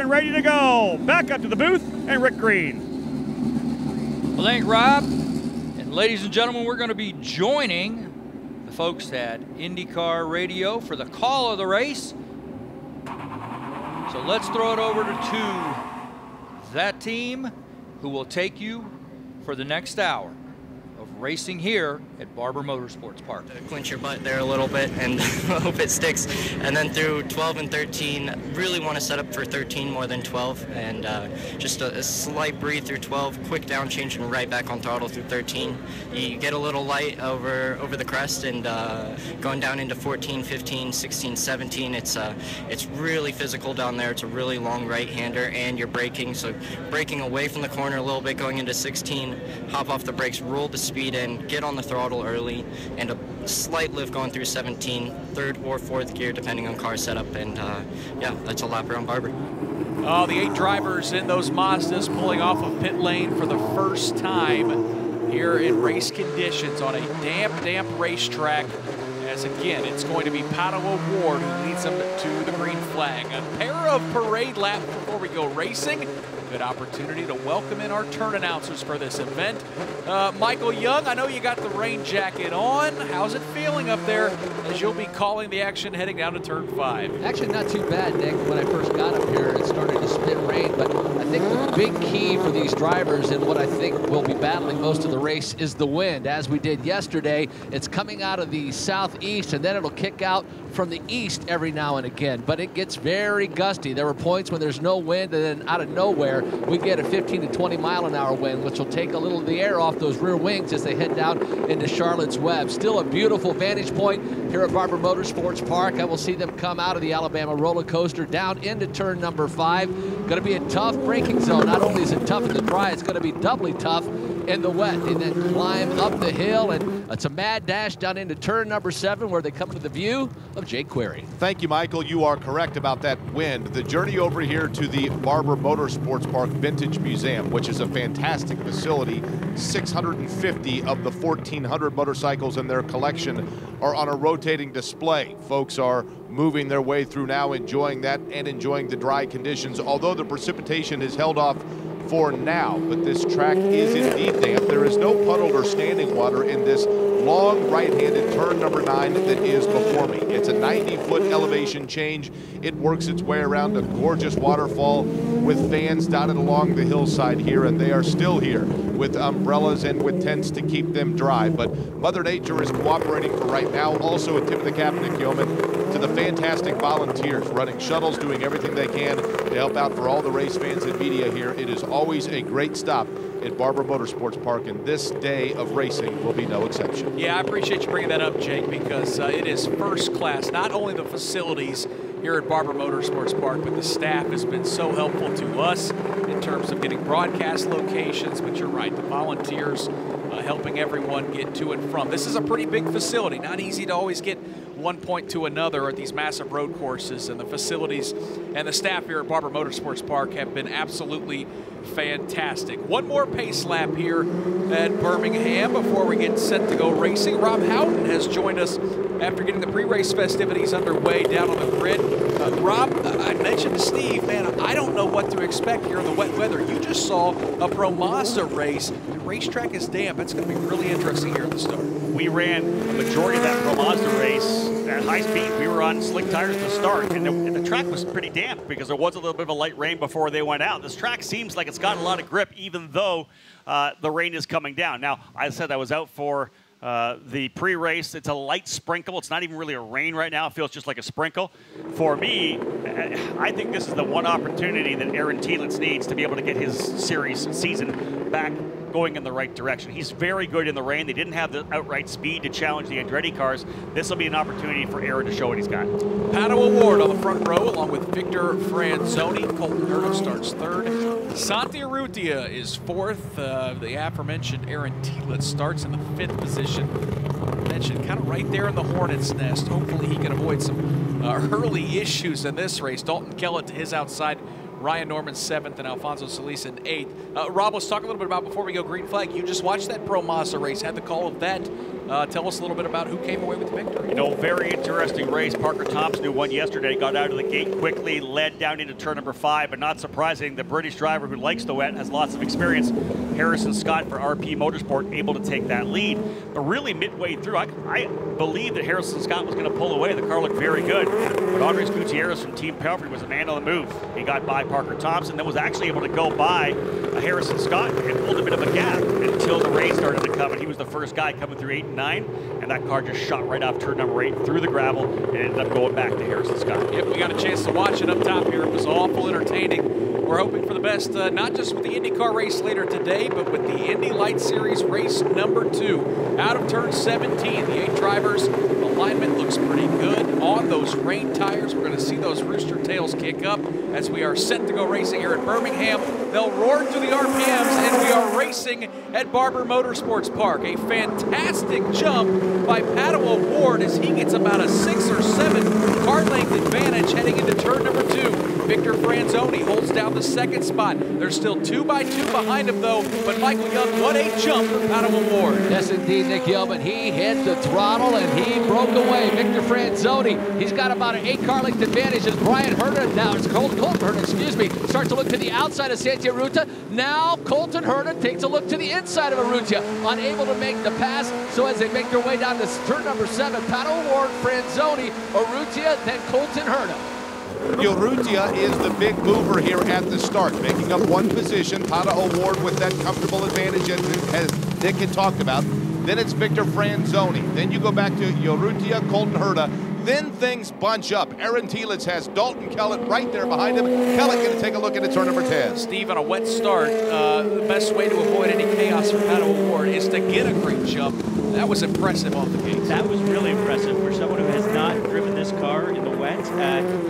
and ready to go. Back up to the booth and Rick Green. Well, thank you, Rob. And ladies and gentlemen, we're going to be joining the folks at IndyCar Radio for the call of the race. So let's throw it over to that team who will take you for the next hour of racing here at Barber Motorsports Park. Clinch your butt there a little bit and hope it sticks. And then through 12 and 13, really want to set up for 13 more than 12. And just a slight breathe through 12, quick down change and right back on throttle through 13. You get a little light over the crest and going down into 14, 15, 16, 17. It's really physical down there. It's a really long right-hander and you're braking. So braking away from the corner a little bit going into 16, hop off the brakes, roll the speed in, get on the throttle early, and a slight lift going through 17, third or fourth gear depending on car setup, and yeah, that's a lap around Barber. Oh, the 8 drivers in those Mazdas pulling off of pit lane for the first time here in race conditions on a damp racetrack. As again, it's going to be Pato O'Ward who leads them to the green flag. A pair of parade laps before we go racing. Good opportunity to welcome in our turn announcers for this event. Michael Young, I know you got the rain jacket on. How's it feeling up there as you'll be calling the action heading down to turn 5? Actually, not too bad, Nick. When I first got up here, it started to spit rain, but I think the big key for these drivers and what I think will be battling most of the race is the wind. As we did yesterday, it's coming out of the southeast, and then it'll kick out from the east every now and again, but it gets very gusty. There were points when there's no wind, and then out of nowhere, we get a 15 to 20 mile an hour wind, which will take a little of the air off those rear wings as they head down into Charlotte's Web. Still a beautiful vantage point here at Barber Motorsports Park. I will see them come out of the Alabama roller coaster down into turn number 5. Going to be a tough braking zone. Not only is it tough in the dry, it's going to be doubly tough in the wet, and then climb up the hill, and it's a mad dash down into turn number 7 where they come to the view of Jake Query. Thank you, Michael. You are correct about that wind. The journey over here to the Barber Motorsports Park Vintage Museum, which is a fantastic facility. 650 of the 1,400 motorcycles in their collection are on a rotating display. Folks are moving their way through now, enjoying that and enjoying the dry conditions, although the precipitation is held off for now, but this track is indeed damp. There is no puddled or standing water in this long right-handed turn number 9 that is before me. It's a 90-foot elevation change. It works its way around a gorgeous waterfall with fans dotted along the hillside here, and they are still here with umbrellas and with tents to keep them dry. But Mother Nature is cooperating for right now. Also a tip of the cap, Nick Yeoman, to the fantastic volunteers running shuttles, doing everything they can to help out for all the race fans and media here. It is always a great stop at Barber Motorsports Park, and this day of racing will be no exception. Yeah, I appreciate you bringing that up, Jake, because it is first class. Not only the facilities here at Barber Motorsports Park, but the staff has been so helpful to us in terms of getting broadcast locations, but you're right, the volunteers helping everyone get to and from. This is a pretty big facility, not easy to always get one point to another at these massive road courses, and the facilities and the staff here at Barber Motorsports Park have been absolutely fantastic. One more pace lap here at Birmingham before we get set to go racing. Rob Houghton has joined us after getting the pre-race festivities underway down on the grid. Rob, I mentioned to Steve, man, I don't know what to expect here in the wet weather. You just saw a Pro Mazda race. The racetrack is damp. It's going to be really interesting here at the start. We ran the majority of that Pro Mazda race at high speed. We were on slick tires to start, and the track was pretty damp because there was a little bit of a light rain before they went out. This track seems like it's got a lot of grip, even though the rain is coming down. Now, I said I was out for the pre-race. It's a light sprinkle. It's not even really a rain right now. It feels just like a sprinkle. For me, I think this is the one opportunity that Aaron Telitz needs to be able to get his season back going in the right direction. He's very good in the rain. They didn't have the outright speed to challenge the Andretti cars. This will be an opportunity for Aaron to show what he's got. Pato O'Ward on the front row along with Victor Franzoni. Colton Herta starts 3rd. Santi Urrutia is 4th. The aforementioned Aaron Telitz starts in the 5th position. Mentioned kind of right there in the hornet's nest. Hopefully he can avoid some early issues in this race. Dalton Kellett to his outside. Ryan Norman 7th and Alfonso Solis in 8th. Rob, let's talk a little bit about, before we go green flag, you just watched that Pro Mazda race, had the call of that Tell us a little bit about who came away with the victory. You know, very interesting race. Parker Thompson, who won yesterday, got out of the gate quickly, led down into turn number 5, but not surprising, the British driver who likes the wet, has lots of experience. Harrison Scott for RP Motorsport able to take that lead. But really midway through, I believe that Harrison Scott was going to pull away. The car looked very good. But Andres Gutierrez from Team Pelfrey was a man on the move. He got by Parker Thompson, then was actually able to go by Harrison Scott and pulled a bit of a gap until the rain started to come. And he was the first guy coming through 8 and 9. And that car just shot right off turn number 8 through the gravel and ended up going back to Harrison Scott. Yep, we got a chance to watch it up top here. It was awful entertaining. We're hoping for the best, not just with the IndyCar race later today, but with the Indy Light Series race number 2. Out of turn 17, the 8 drivers, alignment looks pretty good on those rain tires. We're going to see those rooster tails kick up as we are set to go racing here at Birmingham. They'll roar through the RPMs, and we are racing at Barber Motorsports Park. A fantastic jump by Pato O'Ward as he gets about a 6 or 7 car length advantage heading into turn number 2. Victor Franzoni holds down the 2nd spot. There's still 2 by 2 behind him, though. But Michael Young, what a jump for Pato O'Ward. Yes, indeed, Nick Yeoman. He hit the throttle and he broke away. Victor Franzoni, he's got about an 8 car length advantage as Brian Herta, now it's Colton Herta, excuse me, starts to look to the outside of Santia Ruta. Now Colton Herta takes a look to the inside of Arrutia, unable to make the pass. So as they make their way down to turn number 7, Pato O'Ward, Franzoni, Arrutia, then Colton Herta. Urrutia is the big mover here at the start, making up 1 position. Pato O'Ward with that comfortable advantage as Nick had talked about. Then it's Victor Franzoni. Then you go back to Urrutia, Colton Herta. Then things bunch up. Aaron Telitz has Dalton Kellett right there behind him. Kellett going to take a look into turn number 10. Steve, on a wet start, the best way to avoid any chaos for Pato O'Ward is to get a great jump. That was impressive off the gate. That was really impressive for someone who has not driven this car in the wet.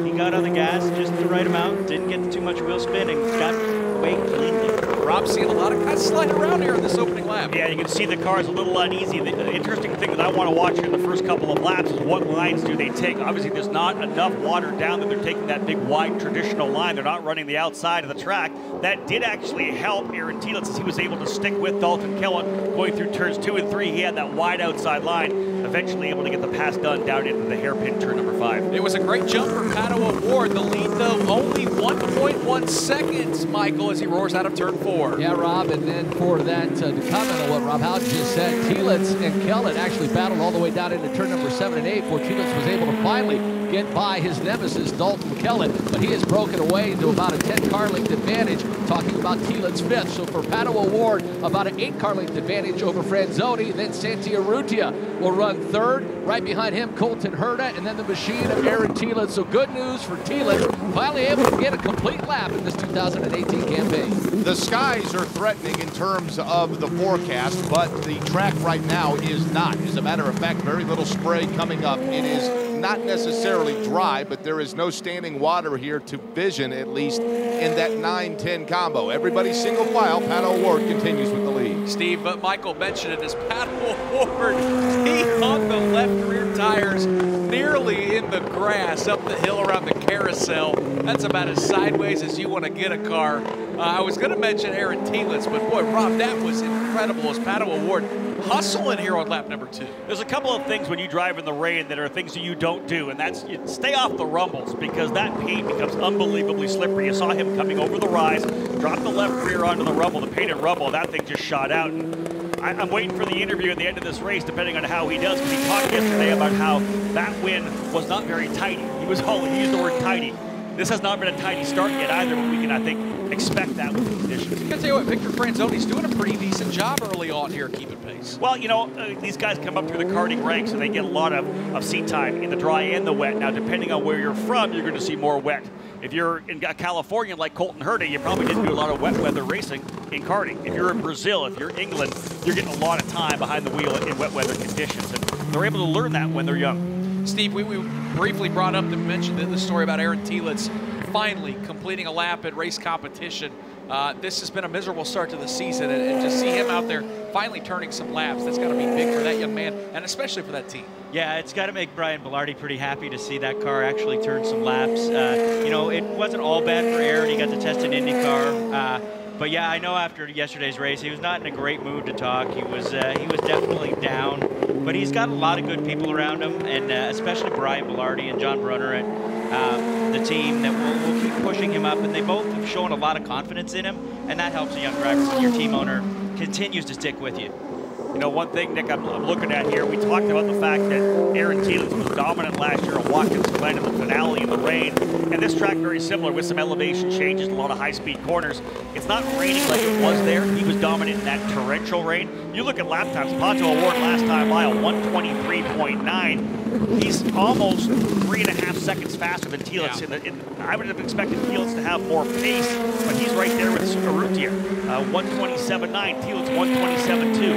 He got on the gas just the right amount, didn't get too much wheel spin, and got away cleanly. Rob's seeing a lot of guys slide around here in this opening lap. Yeah, you can see the car is a little uneasy. The interesting thing that I want to watch here in the first couple of laps is what lines do they take. Obviously, there's not enough water down that they're taking that big wide traditional line. They're not running the outside of the track. That did actually help Aaron Telitz as he was able to stick with Dalton Kellett going through turns 2 and 3. He had that wide outside line, eventually able to get the pass done down into the hairpin turn number 5. It was a great jump for Pato O'Ward. The lead, though, only 1.1 seconds, Michael, as he roars out of turn 4. Yeah, Rob, and then for that, to comment on what Rob Howard just said, Telitz and Kellett actually battled all the way down into turn number 7 and 8, where Telitz was able to finally get by his nemesis, Dalton Kellett, but he has broken away into about a 10 car length advantage, talking about Telitz 5th. So for Pato O'Ward, about an 8 car length advantage over Franzoni. Then Santi Urrutia will run 3rd. Right behind him, Colton Herta, and then the machine of Aaron Telitz. So good news for Telitz, finally able to get a complete lap in this 2018 campaign. The skies are threatening in terms of the forecast, but the track right now is not. As a matter of fact, very little spray coming up. It is not necessarily dry, but there is no standing water here to vision, at least in that 9-10 combo. Everybody single file. Pato O'Ward continues with the lead. Steve, but Michael mentioned it as Pato O'Ward, he on the left rear tires, nearly in the grass up the hill around the carousel. That's about as sideways as you want to get a car. I was going to mention Aaron Telitz, but boy, Rob, that was incredible as Pato O'Ward hustling here on lap number 2. There's a couple of things when you drive in the rain that are things that you don't do, and that's you stay off the rumbles because that paint becomes unbelievably slippery. You saw him coming over the rise, drop the left rear onto the rumble, the painted rumble, that thing just shot out. I'm waiting for the interview at the end of this race, depending on how he does, because he talked yesterday about how that win was not very tidy. He used the word tidy. This has not been a tidy start yet either, but we can, I think, expect that with the conditions. I gotta tell you what, Victor Franzoni's doing a pretty decent job early on here keeping pace. Well, you know, these guys come up through the karting ranks and they get a lot of seat time in the dry and the wet. Now, depending on where you're from, you're going to see more wet. If you're in California like Colton Herta, you probably didn't do a lot of wet weather racing in karting. If you're in Brazil, if you're in England, you're getting a lot of time behind the wheel in wet weather conditions. And they're able to learn that when they're young. Steve, we briefly brought up and mentioned the story about Aaron Telitz finally completing a lap at race competition. This has been a miserable start to the season, and to see him out there finally turning some laps, that's got to be big for that young man, and especially for that team. Yeah, it's got to make Brian Bellardi pretty happy to see that car actually turn some laps. You know, it wasn't all bad for Aaron. He got to test an Indy car. But yeah, I know after yesterday's race, he was not in a great mood to talk. He was definitely down. But he's got a lot of good people around him, and especially Brian Bellardi and John Brunner at the team that will keep pushing him up. And they both have shown a lot of confidence in him, and that helps a young driver when your team owner continues to stick with you. You know, one thing, Nick, I'm looking at here, we talked about the fact that Aaron Thielens was dominant last year at Watkins Glen in the finale in the rain. And this track very similar with some elevation changes, a lot of high-speed corners. It's not raining like it was there. He was dominant in that torrential rain. You look at lap times, Pato O'Ward last time by a 1:23.9. He's almost 3.5 seconds faster than Thielens. Yeah. I would have expected Thielens to have more pace, but he's right there with Urrutia. 1:27.9, Thielens 1:27.2.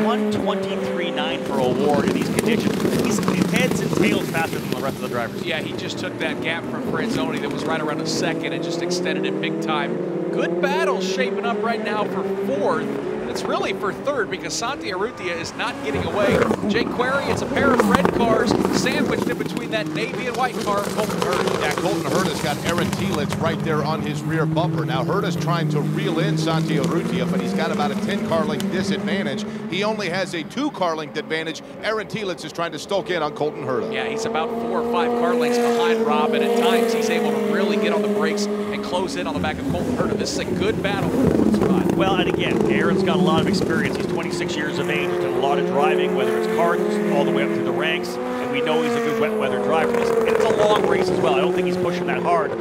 1:23.9 for O'Ward in these conditions. He's heads and tails faster than the rest of the drivers. Yeah, he just took that gap from Franzoni that was right around a second and just extended it big time. Good battle shaping up right now for fourth. And it's really for third because Santi Urrutia is not getting away. Jake Query, it's a pair of red cars sandwiched in between that navy and white car of Colton Herta. Yeah, Colton Herta's got Aaron Thielens right there on his rear bumper. Now Herta's trying to reel in Santi Urrutia, but he's got about a 10-car length disadvantage. He only has a 2-car length advantage. Aaron Thielens is trying to stoke in on Colton Herta. Yeah, he's about 4 or 5 car lengths behind Rob, and at times he's able to really get on the brakes and close in on the back of Colton Herta. This is a good battle for the fourth spot. Well, and again, Aaron's got a lot of experience. He's 26 years of age. He's done a lot of driving, whether it's karts, all the way up through the ranks, and we know he's a good wet weather driver. And it's a long race as well. I don't think he's pushing that hard.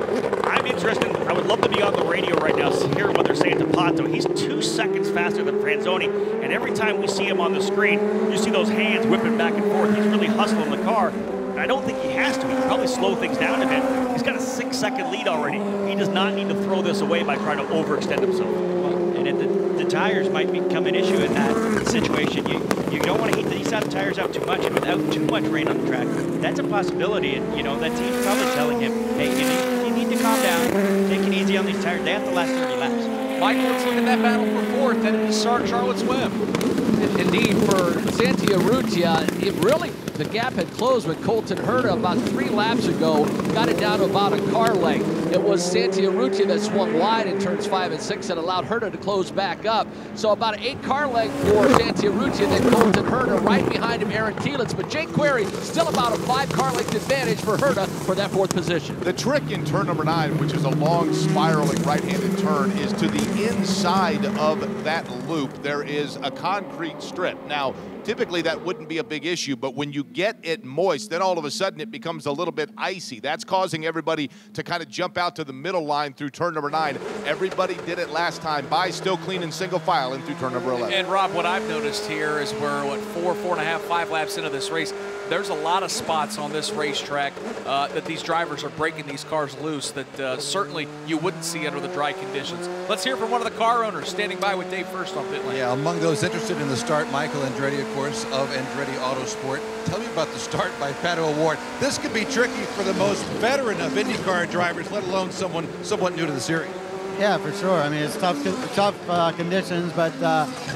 I'm interested. I would love to be on the radio right now, hearing what they're saying to Pato. He's 2 seconds faster than Franzoni, and every time we see him on the screen, you see those hands whipping back and forth. He's really hustling the car. And I don't think he has to. He can probably slow things down a bit. He's got a 6-second lead already. He does not need to throw this away by trying to overextend himself. And the tires might become an issue in that situation. You don't want to heat these tires out too much, and without too much rain on the track, that's a possibility. And you know that team's probably telling him, hey, you need to calm down, take it easy on these tires. They have to last 30 laps. Michael, let's look at that battle for fourth, headed to Charlotte's Web. Indeed, for Santi Urrutia, the gap had closed with Colton Herta about 3 laps ago, got it down to about a car length. It was Santi Urrutia that swung wide in turns 5 and 6 and allowed Herta to close back up. So about an 8-car length for Santi Urrutia, then Colton Herta, right behind him Aaron Thielens, but Jake Query still about a 5-car length advantage for Herta for that 4th position. The trick in turn number 9, which is a long spiraling right-handed turn, is to the inside of that loop. There is a concrete strip. Now, typically that wouldn't be a big issue, but when you get it moist, then all of a sudden it becomes a little bit icy. That's causing everybody to kind of jump out to the middle line through turn number 9. Everybody did it last time by still clean and single file in through turn number 11. And Rob, what I've noticed here is we're, 4.5, 5 laps into this race. There's a lot of spots on this racetrack that these drivers are breaking these cars loose that certainly you wouldn't see under the dry conditions. Let's hear from one of the car owners standing by with Dave First on pit lane. Yeah, among those interested in the start, Michael Andretti, of course, of Andretti Autosport. Tell me about the start by Pato O'Ward. This could be tricky for the most veteran of IndyCar drivers, let alone someone somewhat new to the series. Yeah, for sure. I mean, it's tough conditions, but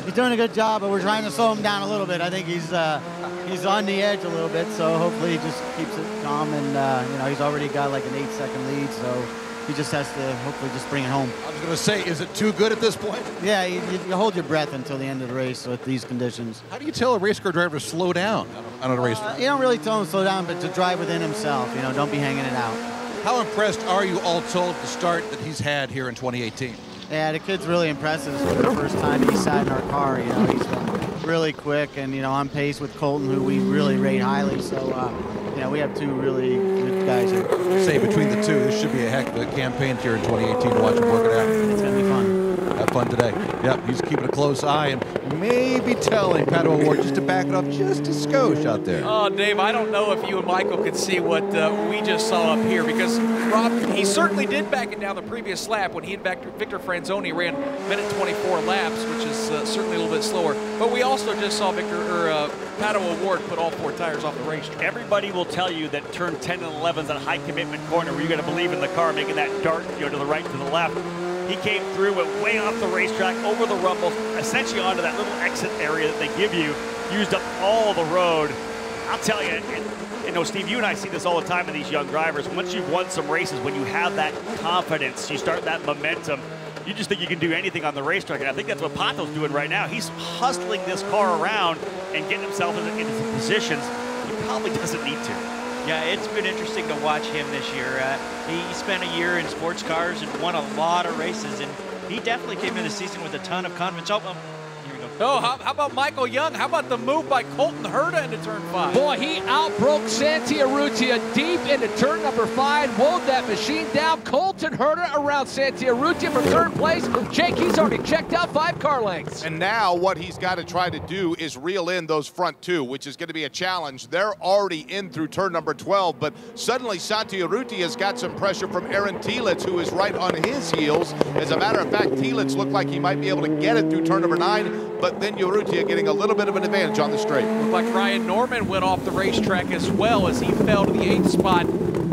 he's doing a good job, but we're trying to slow him down a little bit. I think he's on the edge a little bit, so hopefully he just keeps it calm, and you know, he's already got like an 8-second lead, so he just has to hopefully just bring it home. I was going to say, is it too good at this point? Yeah, you hold your breath until the end of the race with these conditions. How do you tell a race car driver to slow down on a racetrack? You don't really tell him to slow down, but to drive within himself, you know, don't be hanging it out. How impressed are you all told the start that he's had here in 2018? Yeah, the kid's really impressive. This is the first time he sat in our car. You know, he's been really quick and, you know, on pace with Colton, who we really rate highly. So, you know, we have 2 really good guys here. Say between the 2, this should be a heck of a campaign here in 2018 to watch him work it out. It's going to be fun. Have fun today. Yep, he's keeping a close eye and maybe telling Pato O'Ward just to back it up just a skosh out there. Oh, Dave, I don't know if you and Michael could see what we just saw up here, because, Rob, he certainly did back it down the previous lap when he and Victor Franzoni ran minute 24 laps, which is certainly a little bit slower. But we also just saw Pato O'Ward put all 4 tires off the racetrack. Everybody will tell you that turn 10 and 11 is a high commitment corner where you got to believe in the car making that dart, you know, to the right, to the left. He came through, went way off the racetrack, over the rumble, essentially onto that little exit area that they give you, used up all the road. I'll tell you, you know, Steve, you and I see this all the time in these young drivers. Once you've won some races, when you have that confidence, you start that momentum, you just think you can do anything on the racetrack. And I think that's what Pato's doing right now. He's hustling this car around and getting himself into some positions he probably doesn't need to. Yeah, it's been interesting to watch him this year. He spent a year in sports cars and won a lot of races, and he definitely came into the season with a ton of confidence. Here we go. Oh, how about Michael Young? How about the move by Colton Herta into turn 5? Boy, he outbroke Santiarrutia deep into turn number 5, wowed that machine down. Colton Herta around Santiarrutia for third place. Jake, he's already checked out 5 car lengths. And now what he's got to try to do is reel in those front 2, which is going to be a challenge. They're already in through turn number 12, but suddenly Santiarrutia's got some pressure from Aaron Tielitz, who is right on his heels. As a matter of fact, Tielitz looked like he might be able to get it through turn number 9, but then Urrutia getting a little bit of an advantage on the straight. Looked like Ryan Norman went off the racetrack as well as he fell to the 8th spot.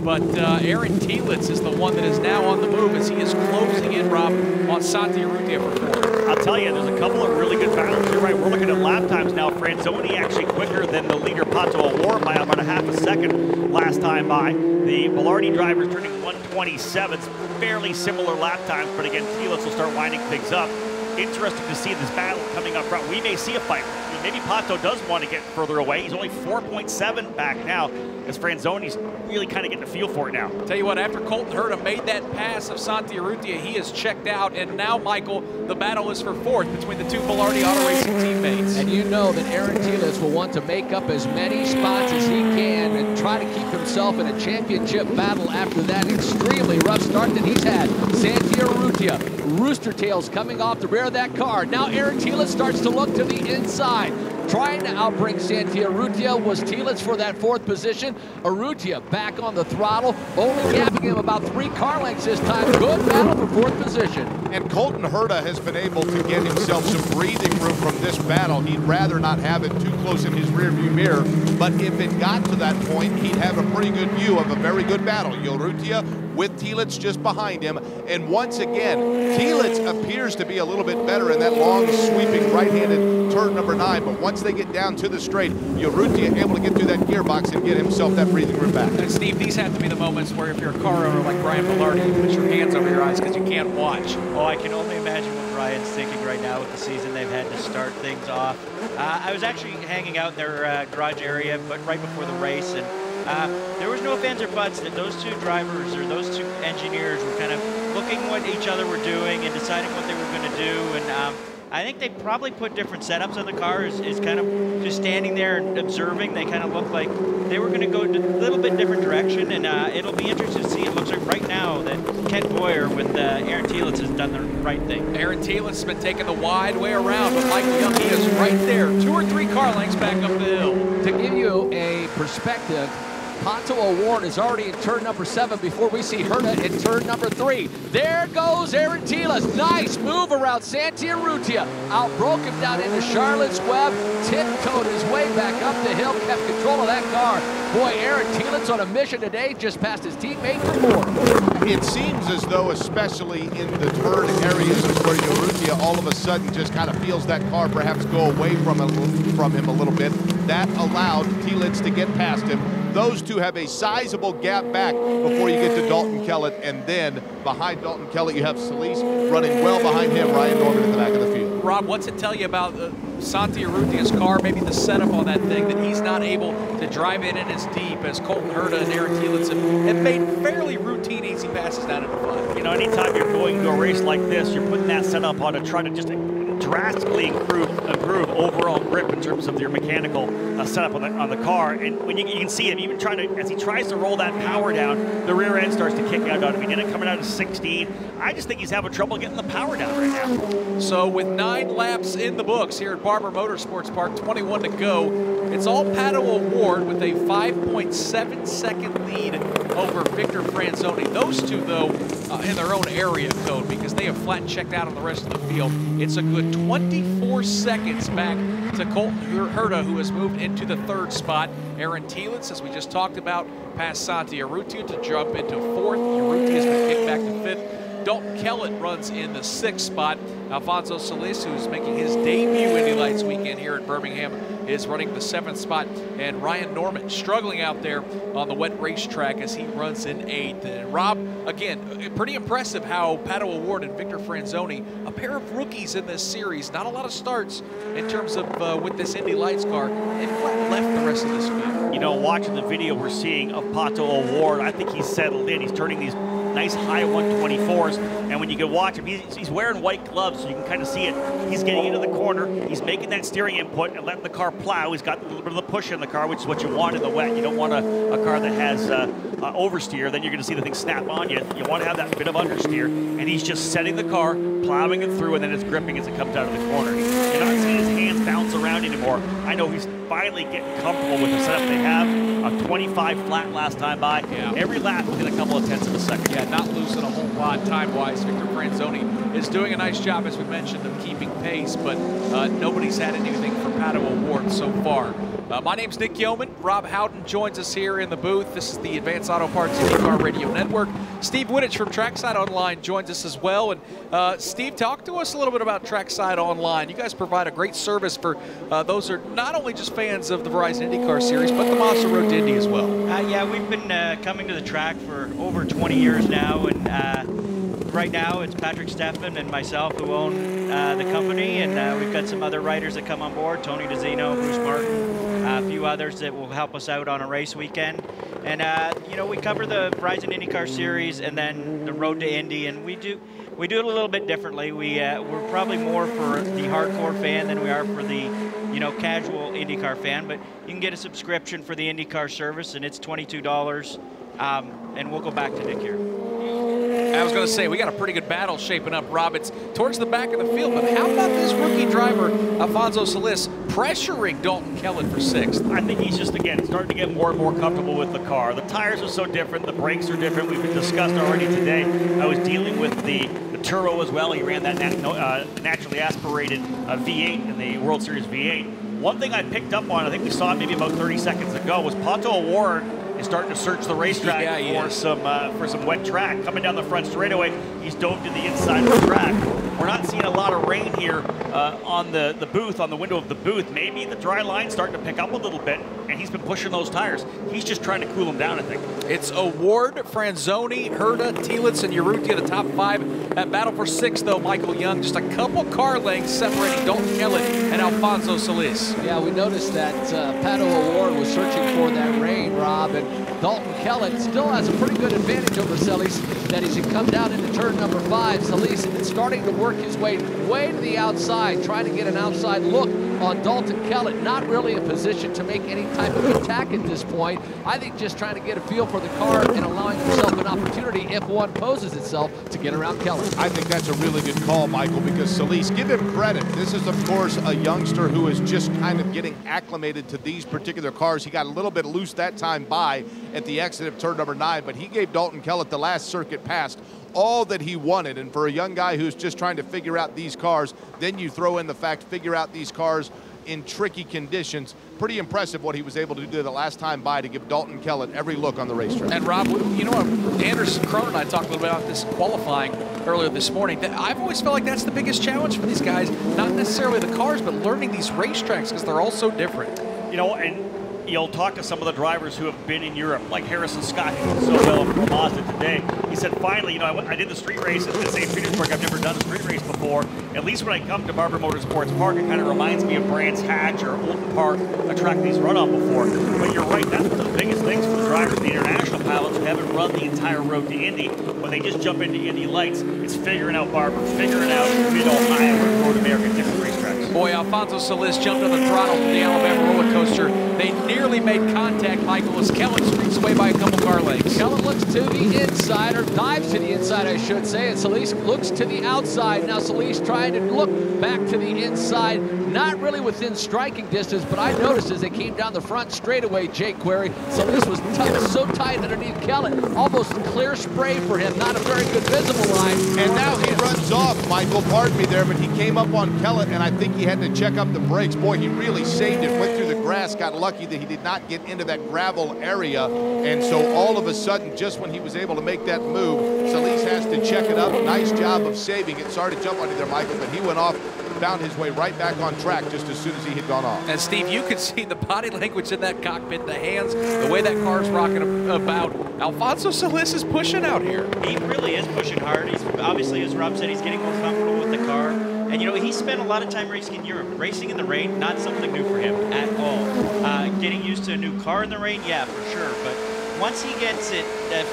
But Aaron Tielitz is the one that is now on the move as he is closing in, Rob, on Santiarrutia for 4th. I'll tell you, there's a couple of really good battles. You're right, we're looking at lap times now. Franzoni actually quicker than the leader Pato Award by about a half a second last time by. The Bilardi drivers turning 127s, fairly similar lap times, but again, Tielitz will start winding things up. Interesting to see this battle coming up front. We may see a fight. I mean, maybe Pato does want to get further away. He's only 4.7 back now as Franzoni's really kind of getting a feel for it now. Tell you what, after Colton Herta made that pass of Santiarrutia, he is checked out, and now, Michael, the battle is for 4th between the 2 Bilardi Auto Racing teammates. And you know that Aaron Tielitz will want to make up as many spots as he can and try to keep himself in a championship battle after that extremely rough start that he's had. Santiarrutia, Rooster Tails coming off the rear of that car. Now Aaron Tielitz starts to look to the inside. Trying to outbring Santiarrutia was Tielitz for that 4th position. Arrutia back on the throttle, only gapping him about 3 car lengths this time. Good battle for 4th position. And Colton Herta has been able to get himself some breathing room from this battle. He'd rather not have it too close in his rearview mirror, but if it got to that point, he'd have a pretty good view of a very good battle. Urrutia with Tielitz just behind him. And once again, Tielitz appears to be a little bit better in that long, sweeping right-handed turn number 9. But once they get down to the straight, Urrutia able to get through that gearbox and get himself that breathing room back. And Steve, these have to be the moments where if you're a car owner like Brian Bilardi, you put your hands over your eyes because you can't watch. Oh, I can only imagine what Ryan's thinking right now with the season they've had to start things off. I was actually hanging out in their garage area, but right before the race, and there was no ifs, ands, or buts that those 2 drivers or those 2 engineers were kind of looking what each other were doing and deciding what they were going to do. And I think they probably put different setups on the car. Is kind of just standing there and observing. They kind of look like they were going to go a little bit different direction, and it'll be interesting to see. It looks like right now that Kent Boyer with Aaron Tielitz has done the right thing. Aaron Tielitz has been taking the wide way around, but Michael Young, he is right there, 2 or 3 car lengths back up the hill. To give you a perspective, Pato Award is already in turn number 7 before we see Herta in turn number 3. There goes Aaron Tielitz. Nice move around Santiarrutia. Outbroke him down into Charlotte's Web. Tiptoed his way back up the hill. Kept control of that car. Boy, Aaron Tielitz on a mission today. Just passed his teammate for 4th. It seems as though, especially in the turn areas where Urrutia all of a sudden just kind of feels that car perhaps go away from him a little bit, that allowed Tielitz to get past him. Those 2 have a sizable gap back before you get to Dalton Kellett, and then behind Dalton Kellett you have Solis running well behind him, Ryan Norman in the back of the field. Rob, what's it tell you about Santiarrutia's car, maybe the setup on that thing, that he's not able to drive in as deep as Colton Herta and Aaron Tielitz have made fairly routine easy passes down into 5? You know, anytime you're going to a race like this, you're putting that setup on to try to just drastically improve overall grip in terms of your mechanical setup on the car. And when you can see him even as he tries to roll that power down, the rear end starts to kick out on him. He did it coming out of 16. I just think he's having trouble getting the power down right now. So with 9 laps in the books here at Barber Motorsports Park, 21 to go, it's all Pato Award with a 5.7 second lead over Victor Franzoni. Those 2, though, in their own area code because they have flat checked out on the rest of the field. It's a good 24 seconds back to Colton Herta, who has moved into the 3rd spot. Aaron Tielitz, as we just talked about, past Santiarrutia to jump into 4th. Urrutia has been kicked back to 5th. Dalton Kellett runs in the 6th spot. Alfonso Solis, who's making his debut Indy Lights weekend here at Birmingham, is running the 7th spot. And Ryan Norman struggling out there on the wet racetrack as he runs in 8th. And Rob, again, pretty impressive how Pato O'Ward and Victor Franzoni, a pair of rookies in this series, not a lot of starts in terms of with this Indy Lights car, they flat left the rest of this field. You know, watching the video we're seeing of Pato O'Ward, I think he's settled in. He's turning these nice high 124s, and when you can watch him, he's wearing white gloves, so you can kind of see it. He's getting into the corner, he's making that steering input and letting the car plow. He's got a little bit of the push in the car, which is what you want in the wet. You don't want a car that has oversteer, then you're going to see the thing snap on you. You want to have that bit of understeer, and he's just setting the car, plowing it through, and then it's gripping as it comes out of the corner. You're not seeing his hands bounce around anymore. I know he's finally getting comfortable with the setup they have. A 25 flat last time by. Yeah. Every lap within a couple of tenths of a second. Yeah, not losing a whole lot time-wise. Victor Franzoni is doing a nice job, as we mentioned, of keeping pace, but nobody's had anything for Pato O'Ward so far. My name's Nick Yeoman. Rob Howden joins us here in the booth. This is the Advanced Auto Parts IndyCar Radio Network. Steve Wittich from Trackside Online joins us as well. And Steve, talk to us a little bit about Trackside Online. You guys provide a great service for those who are not only just fans of the Verizon IndyCar Series, but the Mazda Road to Indy as well. Yeah, we've been coming to the track for over 20 years now, and right now it's Patrick Steffen and myself who own the company, and we've got some other writers that come on board, Tony DeZino, Bruce Martin, a few others that will help us out on a race weekend. And you know, we cover the Verizon IndyCar Series and then the Road to Indy, and we do it a little bit differently. We're probably more for the hardcore fan than we are for the casual IndyCar fan, but you can get a subscription for the IndyCar service, and it's $22. And we'll go back to Nick here. I was going to say, we got a pretty good battle shaping up, Rob. It's towards the back of the field, but how about this rookie driver, Alfonso Solis, pressuring Dalton Kellett for 6th? I think he's just, again, starting to get more and more comfortable with the car. The tires are so different, the brakes are different. We've discussed already today. I was dealing with the Turo as well. He ran that naturally aspirated V8 in the World Series V8. One thing I picked up on, I think we saw it maybe about 30 seconds ago, was Pato O'Ward is starting to search the racetrack for some wet track. Coming down the front straightaway, he's dove to the inside of the track. We're not seeing a lot of rain here on the booth, on the window of the booth. Maybe the dry line's starting to pick up a little bit, and he's been pushing those tires. He's just trying to cool them down, I think. It's O'Ward, Franzoni, Herta, Tielitz, and Urrutia, the top 5. That battle for 6th, though, Michael Young, just a couple car lengths separating Dalton Kellett and Alfonso Solis. Yeah, we noticed that Pato O'Ward was searching for that rain, Rob, and Dalton Kellett still has a pretty good advantage over Solis. That as he come down into turn number 5, Solis is starting to work his way to the outside, trying to get an outside look on Dalton Kellett. Not really in position to make any type of attack at this point. I think just trying to get a feel for the car and allowing himself an opportunity, if one poses itself, to get around Kellett. I think that's a really good call, Michael, because Solis, give him credit. This is, of course, a youngster who is just kind of getting acclimated to these particular cars. He got a little bit loose that time by at the exit of turn number 9, but he gave Dalton Kellett the last circuit pass all that he wanted. And for a young guy who's just trying to figure out these cars, then you throw in the fact, figure out these cars in tricky conditions. Pretty impressive what he was able to do the last time by to give Dalton Kellett every look on the racetrack. And Rob, you know what, Anderson Krohn and I talked a little bit about this qualifying earlier this morning. I've always felt like that's the biggest challenge for these guys, not necessarily the cars, but learning these racetracks because they're all so different. You know, and you'll talk to some of the drivers who have been in Europe, like Harrison Scott, who did so well for Mazda today. He said, finally, you know, I did the street race at St. Petersburg. I've never done a street race before. At least when I come to Barber Motorsports Park, it kind of reminds me of Brands Hatch or Oulton Park, a track he's run on before. But you're right, that's one of the biggest things for the drivers, the international pilots who haven't run the entire road to Indy. When they just jump into Indy Lights, it's figuring out Barber, figuring out Mid-Ohio or Road America, different racetracks. Boy, Alfonso Solis jumped on the throttle for the Alabama roller coaster. They nearly made contact, Michael, as Kellett streaks away by a couple car lengths. Kellett looks to the inside, or dives to the inside, I should say, and Solis looks to the outside. Now Solis trying to look back to the inside, not really within striking distance, but I noticed as they came down the front straightaway, Jake Query, Solis was so tight underneath Kellett, almost clear spray for him, not a very good visible line. And now he runs off, Michael, pardon me there, but he came up on Kellett, and I think he had to check up the brakes. Boy, he really saved it, went through the grass, got lucky that he did not get into that gravel area. And so all of a sudden, just when he was able to make that move, Solis has to check it up. Nice job of saving it. Sorry to jump on you there, Michael, but he went off, found his way right back on track just as soon as he had gone off. And Steve, you could see the body language in that cockpit, the hands, the way that car's rocking about. Alfonso Solis is pushing out here. He really is pushing hard. He's obviously, as Rob said, he's getting more comfortable with the car. And, you know, he spent a lot of time racing in Europe. Racing in the rain, not something new for him at all. Getting used to a new car in the rain, yeah, for sure. But once he gets it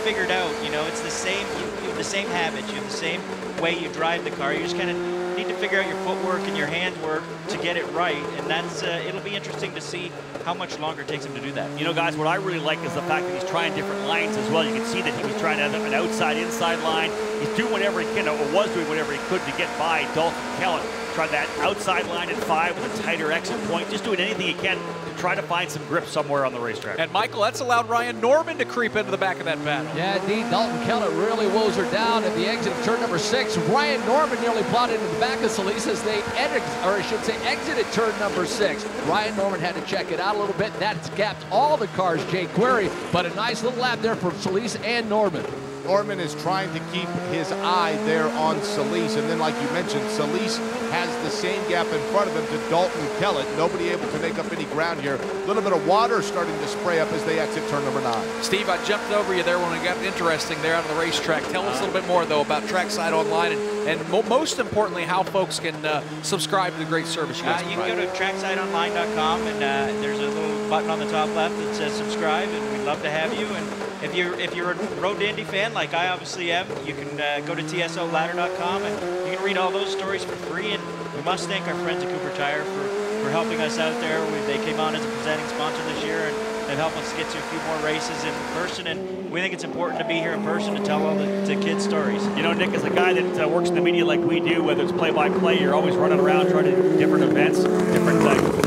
figured out, you know, it's the same, you have the same habits, you have the same way you drive the car. You just kind of need to figure out your footwork and your handwork to get it right. And that's, it'll be interesting to see how much longer it takes him to do that. You know, guys, what I really like is the fact that he's trying different lines as well. You can see that he was trying to have an outside-inside line. He's doing whatever he can, or was doing whatever he could to get by Dalton Kellett. Tried that outside line at 5 with a tighter exit point, just doing anything he can to try to find some grip somewhere on the racetrack. And Michael, that's allowed Ryan Norman to creep into the back of that battle. Yeah, indeed, Dalton Kellett really woes her down at the exit of turn number 6. Ryan Norman nearly plotted into the back of Solis as they exited turn number 6. Ryan Norman had to check it out a little bit. That's gapped all the cars, Jay Query, but a nice little lap there for Solis and Norman. Norman is trying to keep his eye there on Solis, and then like you mentioned, Solis has the same gap in front of him to Dalton Kellett. Nobody able to make up any ground here. A little bit of water starting to spray up as they exit turn number 9. Steve, I jumped over you there when we got interesting there out of the racetrack. Tell us a little bit more, though, about Trackside Online and most importantly, how folks can subscribe to the great service you guys You can go to tracksideonline.com, and there's a little button on the top left that says subscribe, and we'd love to have you. And if you're a Road to Indy fan, like I obviously am, you can go to tsoladder.com, and you can read all those stories for free. And we must thank our friends at Cooper Tire for helping us out there. They came on as a presenting sponsor this year, and they've helped us get to a few more races in person, and we think it's important to be here in person to tell all the kids' stories. You know, Nick, as a guy that works in the media like we do, whether it's play-by-play, you're always running around trying to do different events, different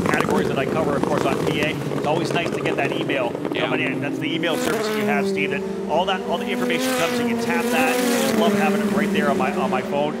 categories that I cover, of course, on PA. It's always nice to get that email coming in. That's the email service that you have, Steve, that all the information comes, so you can tap that. I just love having it right there on my phone.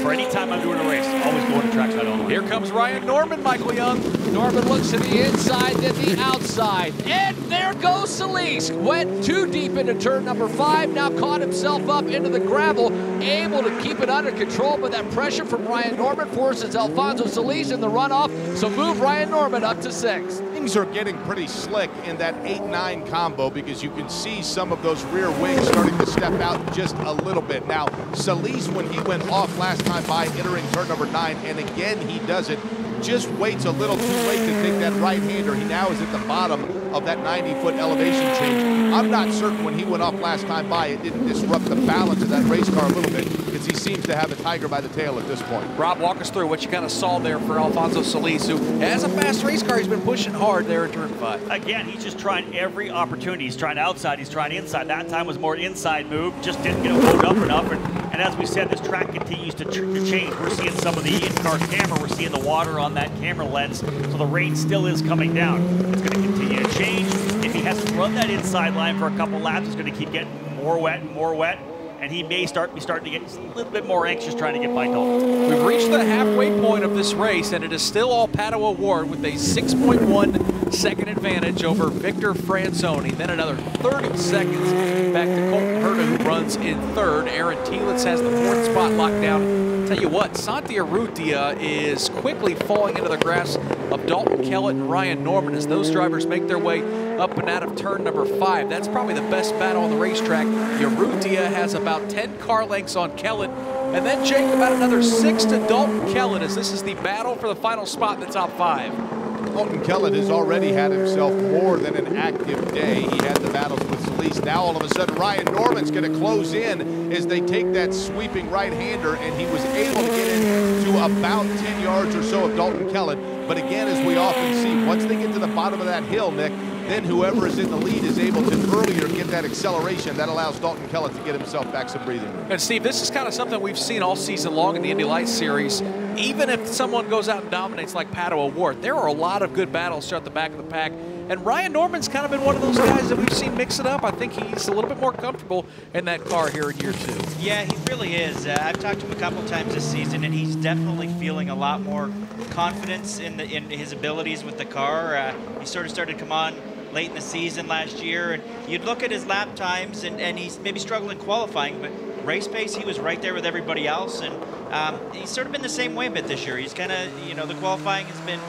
For any time I'm doing a race, always going to Trackside Online. Here comes Ryan Norman, Michael Young. Norman looks to the inside, then the outside. And there goes Solis. Went too deep into turn number 5, now caught himself up into the gravel, able to keep it under control, but that pressure from Ryan Norman forces Alfonso Solis in the runoff, so move Ryan Norman up to 6. Things are getting pretty slick in that 8-9 combo because you can see some of those rear wings starting to step out just a little bit. Now, Solis, when he went off last time by entering turn number 9, and again he does it, just waits a little too late to take that right-hander. He now is at the bottom of that 90-foot elevation change. I'm not certain when he went off last time by it didn't disrupt the balance of that race car a little bit, because he seems to have a tiger by the tail at this point. Rob, walk us through what you kind of saw there for Alfonso Solis, who has a fast race car. He's been pushing hard there in turn 5. Again, he's just trying every opportunity. He's trying outside, he's trying inside. That time was more inside move, just didn't get it loaded up enough. And as we said, this track continues to change. We're seeing some of the in-car camera. We're seeing the water on that camera lens. So the rain still is coming down. It's going to continue to change. If he has to run that inside line for a couple laps, it's going to keep getting more wet and more wet. And he may be starting to get a little bit more anxious trying to get by Dalton. We've reached the halfway point of this race, and it is still all Pato O'Ward with a 6.1 second advantage over Victor Franzoni. Then another 30 seconds back to Colton Herta, who runs in 3rd. Aaron Telitz has the 4th spot locked down. Tell you what, Santi Urrutia is quickly falling into the grasp of Dalton Kellett and Ryan Norman as those drivers make their way up and out of turn number 5. That's probably the best battle on the racetrack. Urrutia has about 10 car lengths on Kellett, and then Jake about another 6 to Dalton Kellett, as this is the battle for the final spot in the top 5. Dalton Kellett has already had himself more than an active day. He had the battles with Solis. Now all of a sudden Ryan Norman's going to close in as they take that sweeping right-hander, and he was able to get into about 10 yards or so of Dalton Kellett. But again, as we often see, once they get to the bottom of that hill, Nick, then whoever is in the lead is able to earlier get that acceleration that allows Dalton Kellett to get himself back some breathing room. And Steve, this is kind of something we've seen all season long in the Indy Lights series. Even if someone goes out and dominates like Pato O'Ward, there are a lot of good battles throughout the back of the pack. And Ryan Norman's kind of been one of those guys that we've seen mix it up. I think he's a little bit more comfortable in that car here in year 2. Yeah, he really is. I've talked to him a couple times this season, and he's definitely feeling a lot more confidence in his abilities with the car. He sort of started to come on late in the season last year, and you'd look at his lap times, and he's maybe struggling qualifying, but race pace, he was right there with everybody else, and he's sort of been the same way a bit this year. He's kind of, you know, the qualifying has been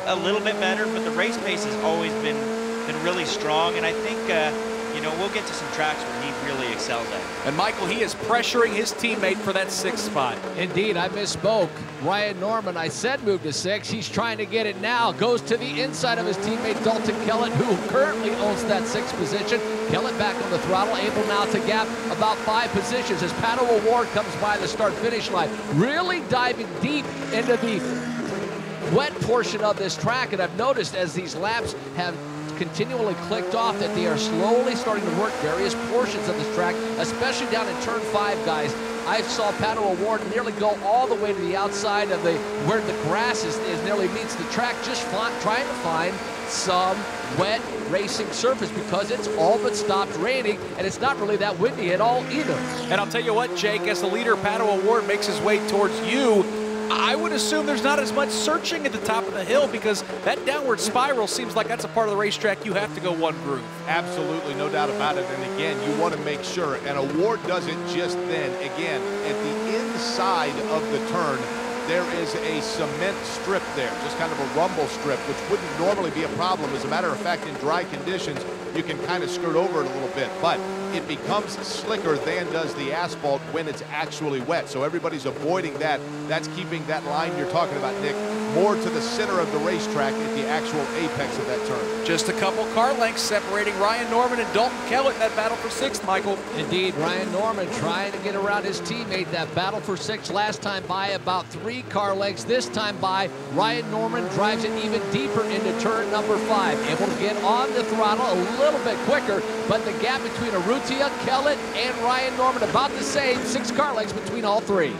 a little bit better, but the race pace has always been really strong, and I think, you know, we'll get to some tracks where he really excels at. And Michael, he is pressuring his teammate for that 6th spot. Indeed, I misspoke. Ryan Norman, I said move to 6. He's trying to get it now. Goes to the inside of his teammate Dalton Kellett, who currently owns that 6th position. Kellett back on the throttle, able now to gap about 5 positions as Pato O'Ward comes by the start-finish line. Really diving deep into the wet portion of this track, and I've noticed as these laps have continually clicked off that they are slowly starting to work various portions of this track, especially down in turn 5, guys. I saw Pato O'Ward nearly go all the way to the outside of where the grass is nearly meets the track, just trying to find some wet racing surface because it's all but stopped raining, and it's not really that windy at all either. And I'll tell you what, Jake, as the leader, Pato O'Ward makes his way towards you. I would assume there's not as much searching at the top of the hill because that downward spiral seems like that's a part of the racetrack you have to go one groove. Absolutely, no doubt about it. And again, you want to make sure, and O'Ward does it just then. Again, at the inside of the turn, there is a cement strip there, just kind of a rumble strip, which wouldn't normally be a problem. As a matter of fact, in dry conditions, you can kind of skirt over it a little bit, but it becomes slicker than does the asphalt when it's actually wet. So everybody's avoiding that. That's keeping that line you're talking about, Nick, more to the center of the racetrack at the actual apex of that turn. Just a couple car lengths separating Ryan Norman and Dalton Kellett in that battle for 6th, Michael. Indeed, Ryan Norman trying to get around his teammate. That battle for 6 last time by about 3 car lengths. This time by Ryan Norman drives it even deeper into turn number 5. Able to get on the throttle a little bit quicker, but the gap between Urrutia, Kellett, and Ryan Norman about the same. 6 car lengths between all 3.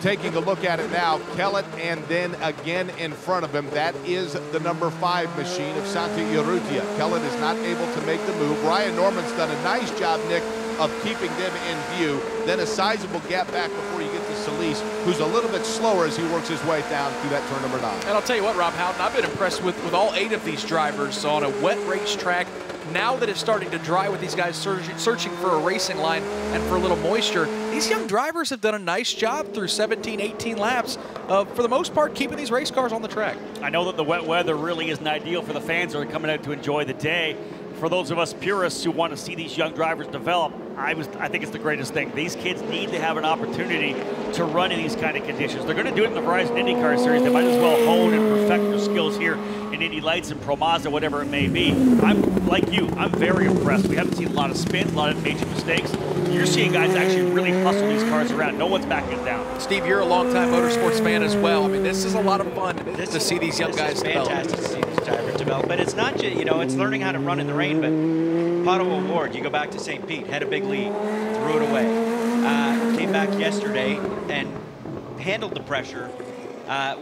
Taking a look at it now, Kellett and then again in front of him, that is the number 5 machine of Santi Urrutia. Kellett is not able to make the move. Ryan Norman's done a nice job, Nick, of keeping them in view. Then a sizable gap back before you get to Solis, who's a little bit slower as he works his way down through that turn number 9. And I'll tell you what, Rob Houghton, I've been impressed with all 8 of these drivers on a wet racetrack. Now that it's starting to dry with these guys searching for a racing line and for a little moisture, these young drivers have done a nice job through 17, 18 laps for the most part, keeping these race cars on the track. I know that the wet weather really isn't ideal for the fans that are coming out to enjoy the day. For those of us purists who want to see these young drivers develop, I think it's the greatest thing. These kids need to have an opportunity to run in these kind of conditions. They're going to do it in the Verizon IndyCar Series. They might as well hone and perfect their skills here in Indy Lights and Pro Mazda, whatever it may be. I'm like you. I'm very impressed. We haven't seen a lot of spins, a lot of major mistakes. You're seeing guys actually really hustle these cars around. No one's backing down. Steve, you're a longtime motorsports fan as well. I mean, this is a lot of fun to see these young guys develop. Fantastic to see these drivers develop. But it's not just, you know, it's learning how to run in the rain. But Pato O'Ward, you go back to St. Pete, had a big lead, threw it away. Came back yesterday and handled the pressure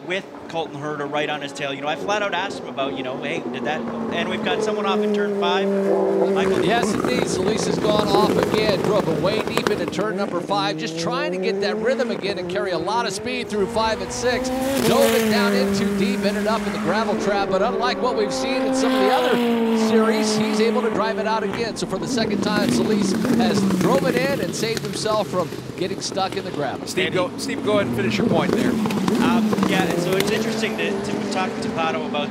with Colton Herta right on his tail. You know, I flat out asked him about, you know, hey, did that, and we've got someone off in turn 5. Michael. Yes, indeed. Solis has gone off again, drove away deep into turn number 5, just trying to get that rhythm again and carry a lot of speed through 5 and 6. Dove it down in too deep, ended up in the gravel trap, but unlike what we've seen in some of the other series, he's able to drive it out again. So for the second time, Solis has drove it in and saved himself from getting stuck in the gravel. Steve, go ahead and finish your point there. Yeah, so it's interesting to talk to Pato about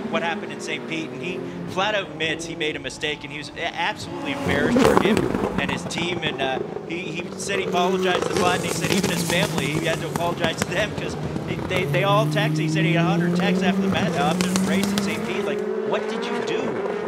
what happened in St. Pete, and he flat out admits he made a mistake, and he was absolutely embarrassed for him and his team, and he said he apologized to the client, and he said even his family, he had to apologize to them because they all texted. He said he had 100 texts after the race in St. Pete, like, what did you do?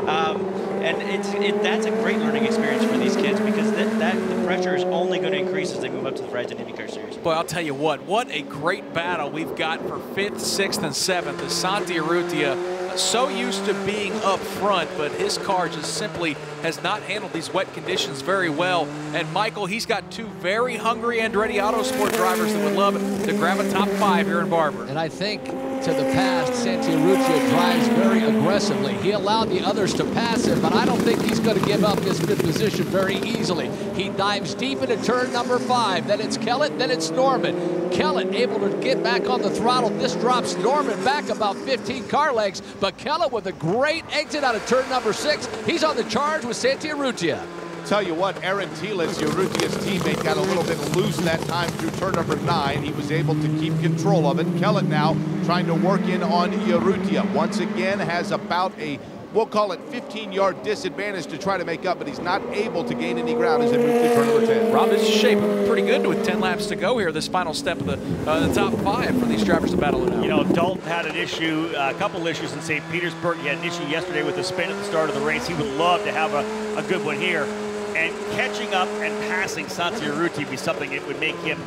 And that's a great learning experience for these kids because the pressure is only going to increase as they move up to the Verizon IndyCar Series. Boy, I'll tell you what a great battle we've got for 5th, 6th, and 7th. As Santi Urrutia, so used to being up front, but his car just simply has not handled these wet conditions very well. And Michael, he's got 2 very hungry Andretti Autosport drivers that would love to grab a top 5 here in Barber. And I think to the past, Santiaruccia drives very aggressively. He allowed the others to pass him, but I don't think he's going to give up his fifth position very easily. He dives deep into turn number 5. Then it's Kellett, then it's Norman. Kellett able to get back on the throttle. This drops Norman back about 15 car lengths, but Kellett with a great exit out of turn number 6. He's on the charge with Santiaruccia. Tell you what, Aaron Thielitz, Urrutia's teammate, got a little bit loose that time through turn number 9. He was able to keep control of it. Kellett now trying to work in on Urrutia. Once again has about a, we'll call it 15-yard disadvantage to try to make up, but he's not able to gain any ground as they move to turn number 10. Rob, this is shaping pretty good with 10 laps to go here, this final step of the top 5 for these drivers to battle it out. You know, Dalton had an issue, a couple issues in St. Petersburg. He had an issue yesterday with the spin at the start of the race. He would love to have a good one here. And catching up and passing Santiaruccia would be something that would make him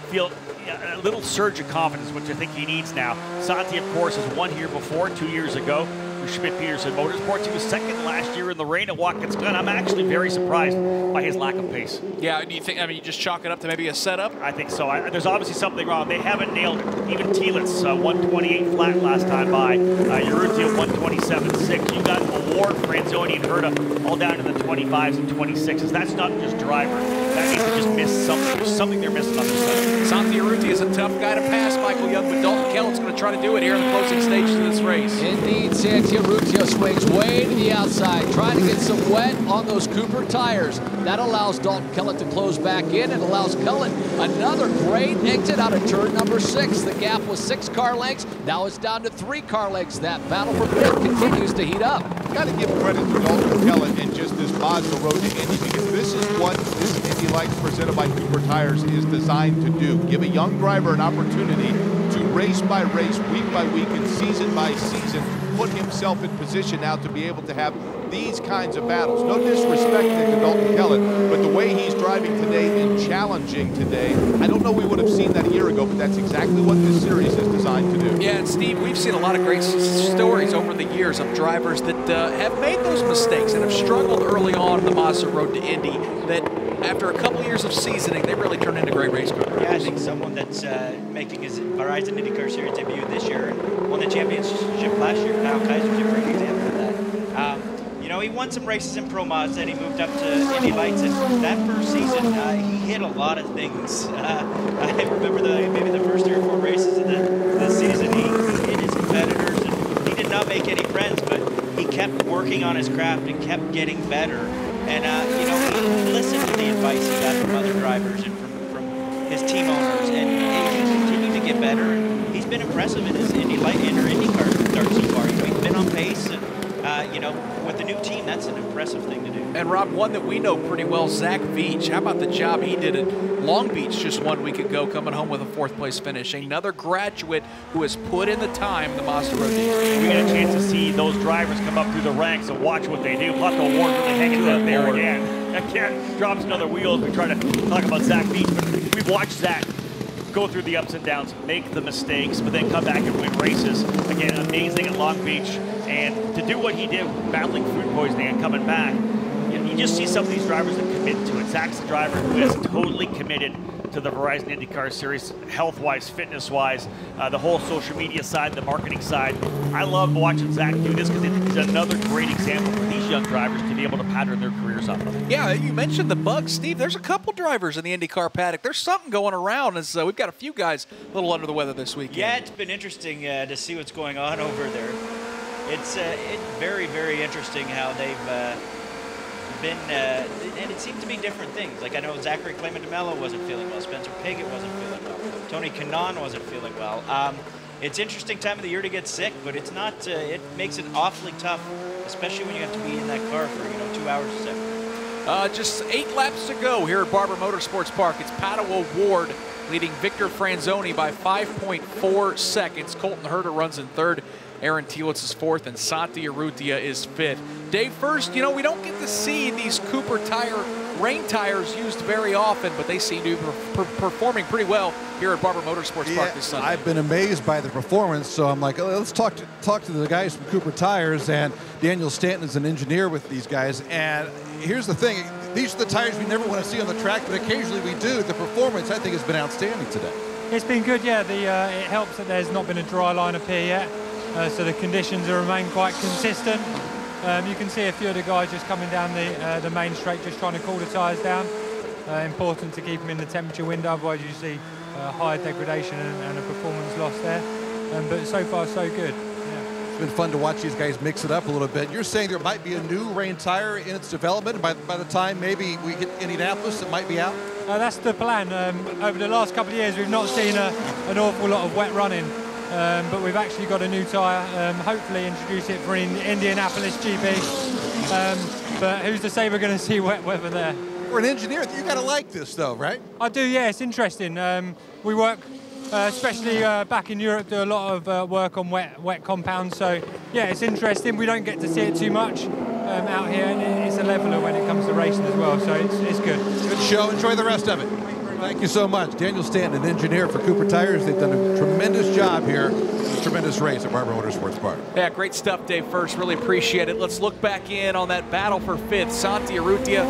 feel a little surge of confidence, which I think he needs now. Santi, of course, has won here before 2 years ago. Schmidt-Peterson Motorsports. He was second last year in the rain at Watkins Glen. I'm actually very surprised by his lack of pace. Yeah, do you think, I mean, you just chalk it up to maybe a setup? I think so. There's obviously something wrong. They haven't nailed it. Even Thielitz, 128 flat last time by. Urrutia, 127.6. You got Award, Franzoni, and Herta all down in the 25s and 26s. That's not just driver. That means they just missed something. There's something they're missing on the side. Santiaruccia is a tough guy to pass, Michael Young, but Dalton Kellett's going to try to do it here in the closing stages of this race. Indeed, Santiaruccia swings way to the outside, trying to get some wet on those Cooper tires. That allows Dalton Kellett to close back in and allows Kellett another great exit out of turn number 6. The gap was 6 car lengths. Now it's down to 3 car lengths. That battle for fifth continues to heat up. Got to give credit to Dalton Kellett and just this Mazda road to Indy, because this is what this Indy Lights presented by Cooper Tires is designed to do. Give a young driver an opportunity to race by race, week by week, and season by season, put himself in position now to be able to have these kinds of battles. No disrespect to Dalton Kellett, but the way he's driving today and challenging today, I don't know we would have seen that a year ago, but that's exactly what this series is designed to do. Yeah, and Steve, we've seen a lot of great stories over the years of drivers that have made those mistakes and have struggled early on the Mazda road to Indy, that after a couple years of seasoning, they really turn into great race cars. Yeah, I think someone that's making his Verizon IndyCar Series debut this year and won the championship last year, Kyle Kaiser's a great example of that. You know, he won some races in Pro Mazda and he moved up to Indy Lights, and that first season, he hit a lot of things. I remember maybe the first 3 or 4 races of the season, he hit his competitors and he did not make any friends, but he kept working on his craft and kept getting better. And, you know, he listened to the advice he got from other drivers and from his team owners, and he continued to get better. And he's been impressive in his IndyCar start so far. He's been on pace, and, you know, with the new team, that's an impressive thing to do. And Rob, one that we know pretty well, Zach Veach. How about the job he did at Long Beach just 1 week ago, coming home with a 4th place finish? Another graduate who has put in the time in the Mazda road. We get a chance to see those drivers come up through the ranks and watch what they do. Luck Award really hanging out there again. Drops another wheel as we try to talk about Zach Veach. But we've watched Zach go through the ups and downs, make the mistakes, but then come back and win races. Again, amazing at Long Beach. And to do what he did, battling food poisoning and coming back, you just see some of these drivers that commit to it. Zach's the driver who is totally committed to the Verizon IndyCar Series, health-wise, fitness-wise, the whole social media side, the marketing side. I love watching Zach do this because it's another great example for these young drivers to be able to pattern their careers off of. Yeah, you mentioned the bugs, Steve. There's a couple drivers in the IndyCar paddock. There's something going around as we've got a few guys a little under the weather this weekend. Yeah, it's been interesting to see what's going on over there. It's very, very interesting how they've been, and it seemed to be different things. Like I know Zachary Clement DeMello wasn't feeling well, Spencer Piggott wasn't feeling well, Tony Kanaan wasn't feeling well. It's interesting time of the year to get sick, but it's not. It makes it awfully tough, especially when you have to be in that car for 2 hours or so. Just 8 laps to go here at Barber Motorsports Park. It's Pato O'Ward leading Victor Franzoni by 5.4 seconds. Colton Herta runs in 3rd. Aaron Thielitz is 4th, and Santiaruccia is 5th. Dave, first, you know, we don't get to see these Cooper rain tires used very often, but they seem to be performing pretty well here at Barber Motorsports Park this Sunday. I've been amazed by the performance, so I'm like, let's talk to the guys from Cooper Tires, and Daniel Stanton is an engineer with these guys, and here's the thing, these are the tires we never want to see on the track, but occasionally we do. The performance, I think, has been outstanding today. It's been good, yeah. It helps that there's not been a dry line up here yet, so the conditions have remained quite consistent. You can see a few of the guys just coming down the main straight, just trying to cool the tyres down. Important to keep them in the temperature window, otherwise you see higher degradation and a performance loss there. But so far, so good. It's been fun to watch these guys mix it up a little bit. You're saying there might be a new rain tire in its development. By the time maybe we get Indianapolis, it might be out? That's the plan. Over the last couple of years, we've not seen an awful lot of wet running, but we've actually got a new tyre. Hopefully introduce it for Indianapolis GP. But who's to say we're going to see wet weather there? For an engineer, you got to like this though, right? I do, yeah. It's interesting. We work, especially back in Europe, do a lot of work on wet compounds. So yeah, it's interesting. We don't get to see it too much out here, and it's a leveler when it comes to racing as well. So it's good. Good show. Enjoy the rest of it. Thank you so much. Daniel Stanton, an engineer for Cooper Tires. They've done a tremendous job here. A tremendous race at Barber Motorsports Park. Yeah, great stuff, Dave First. Really appreciate it. Let's look back in on that battle for fifth. Santi Urrutia,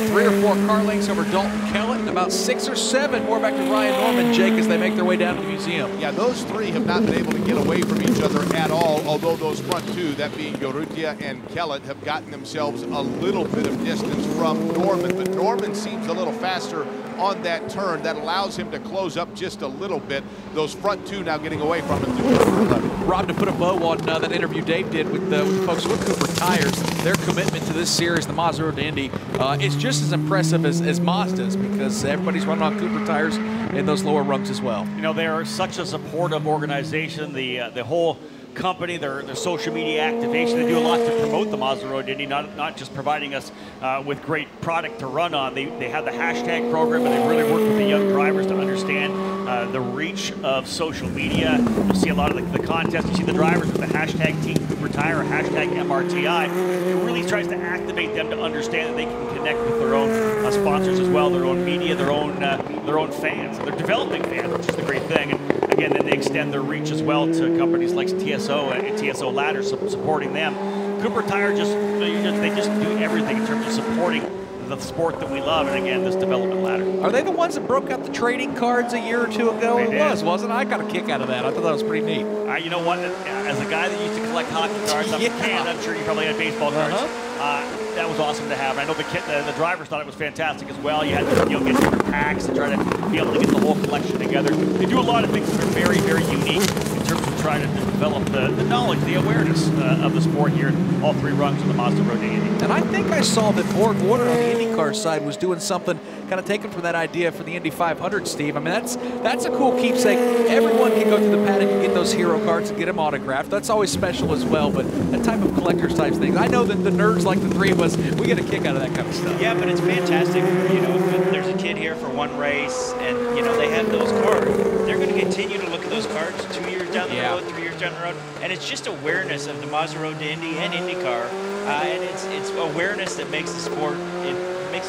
3 or 4 car lengths over Dalton Kellett, and about 6 or 7 more back to Ryan Norman, Jake, as they make their way down to the museum. Yeah, those 3 have not been able to get away from each other at all, although those front 2, that being Urrutia and Kellett, have gotten themselves a little bit of distance from Norman. But Norman seems a little faster on that turn. That allows him to close up just a little bit. Those front 2 now getting away from him through turn 11. Rob, to put a bow on that interview Dave did with the folks with Cooper Tires, their commitment to this series, the Mazda Road to Indy, is just as impressive as Mazda's, because everybody's running on Cooper Tires in those lower rungs as well. You know, they are such a supportive organization. The whole company, their social media activation, they do a lot to promote the Mazda Road to Indy, not just providing us with great product to run on. They have the hashtag program, and they really work with the young drivers to understand the reach of social media. You'll see a lot of the contests. You see the drivers with the hashtag Team Cooper Tire or hashtag MRTI. It really tries to activate them to understand that they can connect with their own sponsors as well, their own media, their own fans. They're developing fans, which is the great thing. And again, then they extend their reach as well to companies like TSO and TSO Ladder, supporting them. Cooper Tire they just do everything in terms of supporting the sport that we love, and again, this development ladder. Are they the ones that broke out the trading cards a year or 2 ago? It wasn't I? Got a kick out of that. I thought that was pretty neat. You know what? As a guy that used to collect hockey cards, I'm sure you probably had baseball cards. That was awesome to have. And I know the drivers thought it was fantastic as well. You had to get different packs to try to be able to get the whole collection together. They do a lot of things that are very, very unique in terms of trying to develop the knowledge, the awareness of the sport here in all 3 rungs of the Mazda Road to Indy. And I think I saw that Borg Warner on the IndyCar side was doing something kind of taken from that idea for the Indy 500, Steve. I mean, that's a cool keepsake. Everyone can go to the paddock and get those hero cards and get them autographed. That's always special as well, but that type of collector's type thing. I know that the nerds like the 3 of us, we get a kick out of that kind of stuff. Yeah, but it's fantastic. If there's a kid here for 1 race and, they have those cards, they're going to continue to look at those cards 2 years down the road, 3 years down the road, and it's just awareness of the Mazda Road to Indy and IndyCar, and it's awareness that makes the sport, it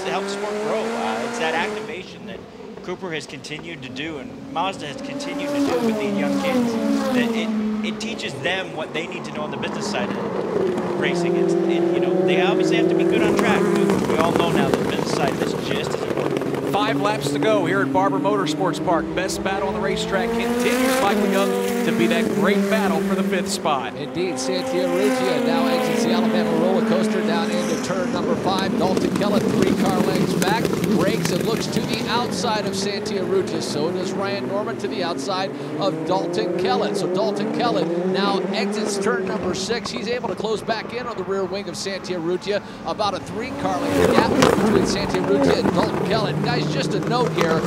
helps the sport grow. It's that activation that Cooper has continued to do, and Mazda has continued to do with these young kids. That it teaches them what they need to know on the business side of racing. They obviously have to be good on track. We all know now that the business side is just as important. 5 laps to go here at Barber Motorsports Park. Best battle on the racetrack continues, Michael Young, to be that great battle for the 5th spot. Indeed, Santi Urrutia now exits the Alabama roller coaster down into turn number 5. Dalton Kellett 3 car lengths back, brakes and looks to the outside of Santi Urrutia. So does Ryan Norman to the outside of Dalton Kellett. So Dalton Kellett now exits turn number 6. He's able to close back in on the rear wing of Santi Urrutia. About a 3 car length gap between Santi Urrutia and Dalton Kellett. Guys, just a note here,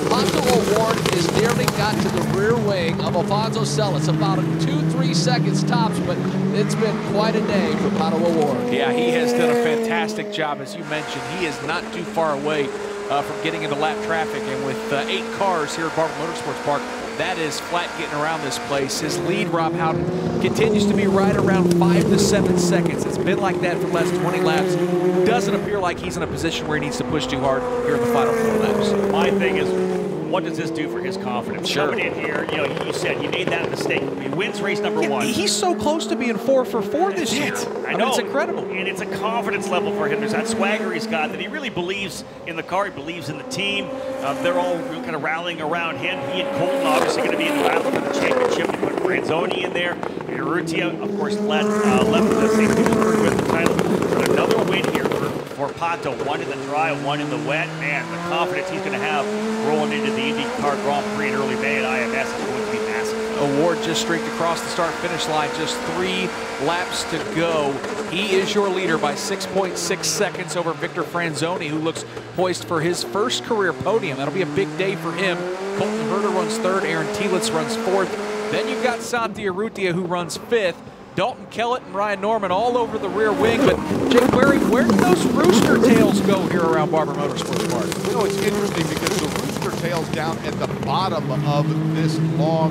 Pato O'Ward has nearly got to the rear wing of Alfonso Celis, about 2-3 seconds tops, but it's been quite a day for Pato O'Ward. Yeah, he has done a fantastic job, as you mentioned. He is not too far away from getting into lap traffic, and with 8 cars here at Barber Motorsports Park, that is flat getting around this place. His lead, Rob Howden, continues to be right around 5 to 7 seconds. It's been like that for the last 20 laps. Doesn't appear like he's in a position where he needs to push too hard here in the final 4 laps. My thing is, what does this do for his confidence? Sure. Coming in here, you know, you said he made that mistake. He wins race number 1. He's so close to being 4 for 4 this year. I know. It's incredible. And it's a confidence level for him. There's that swagger he's got that he really believes in the car. He believes in the team. They're all kind of rallying around him. He and Colton obviously going to be in the battle for the championship. He put Franzoni in there. Urrutia, of course, left the St. Petersburg with the title. But another win here for Pato. 1 in the dry, 1 in the wet. Man, the confidence he's going to have rolling into the IndyCar Grand Prix in early May at IMS is going to be massive. Award just streaked across the start-finish line, just 3 laps to go. He is your leader by 6.6 seconds over Victor Franzoni, who looks poised for his first career podium. That'll be a big day for him. Colton Herter runs 3rd, Aaron Telitz runs 4th. Then you've got Santi Urrutia, who runs 5th. Dalton Kellett and Ryan Norman all over the rear wing. But Jake Query, where do those rooster tails go here around Barber Motorsports Park? You know, it's interesting because the rooster tails down at the bottom of this long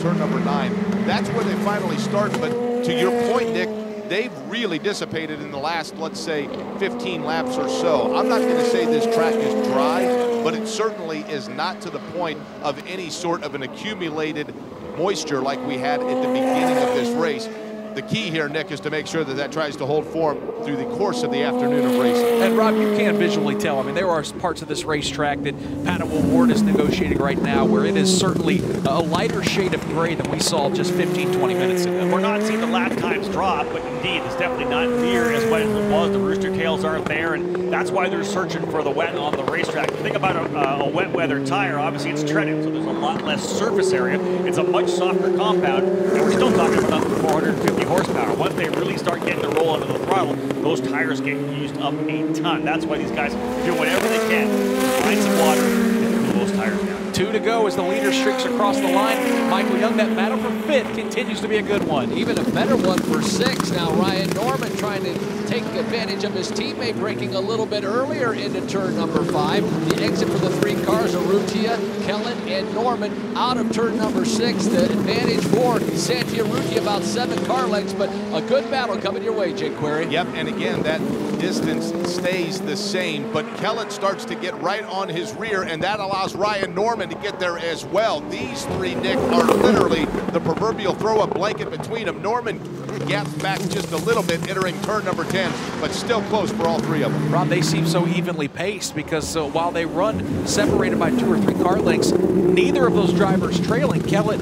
turn number 9. That's where they finally start. But to your point, Nick, they've really dissipated in the last, let's say, 15 laps or so. I'm not going to say this track is dry, but it certainly is not to the point of any sort of an accumulated moisture like we had at the beginning of this race. The key here, Nick, is to make sure that that tries to hold form through the course of the afternoon of racing. And Rob, you can visually tell. I mean, there are parts of this racetrack that Pato O'Ward is negotiating right now where it is certainly a lighter shade of gray than we saw just 15, 20 minutes ago. We're not seeing the lap times drop, but indeed, it's definitely not near as wet as it was. The rooster tails aren't there, and that's why they're searching for the wet on the racetrack. The thing about a wet weather tire, obviously it's treaded, so there's a lot less surface area. It's a much softer compound, and we're still talking about 450 horsepower. Once they really start getting the roll under the throttle, those tires get used up a ton. That's why these guys do whatever they can to find some water and cool those tires down. 2 to go as the leader streaks across the line. Michael Young, that battle for 5th continues to be a good one. Even a better one for 6. Now Ryan Norman trying to take advantage of his teammate braking a little bit earlier into turn number 5. The exit for the 3 cars, Urrutia, Kellett, and Norman out of turn number 6. The advantage for Santi Urrutia about 7 car lengths, but a good battle coming your way, Jake Query. Yep, and again, that distance stays the same, but Kellett starts to get right on his rear, and that allows Ryan Norman to get there as well. These 3, Nick, are literally the proverbial throw-up blanket between them. Norman gaps back just a little bit entering turn number 10, but still close for all 3 of them. Rob, they seem so evenly paced because while they run separated by 2 or 3 car lengths, neither of those drivers trailing. Kellett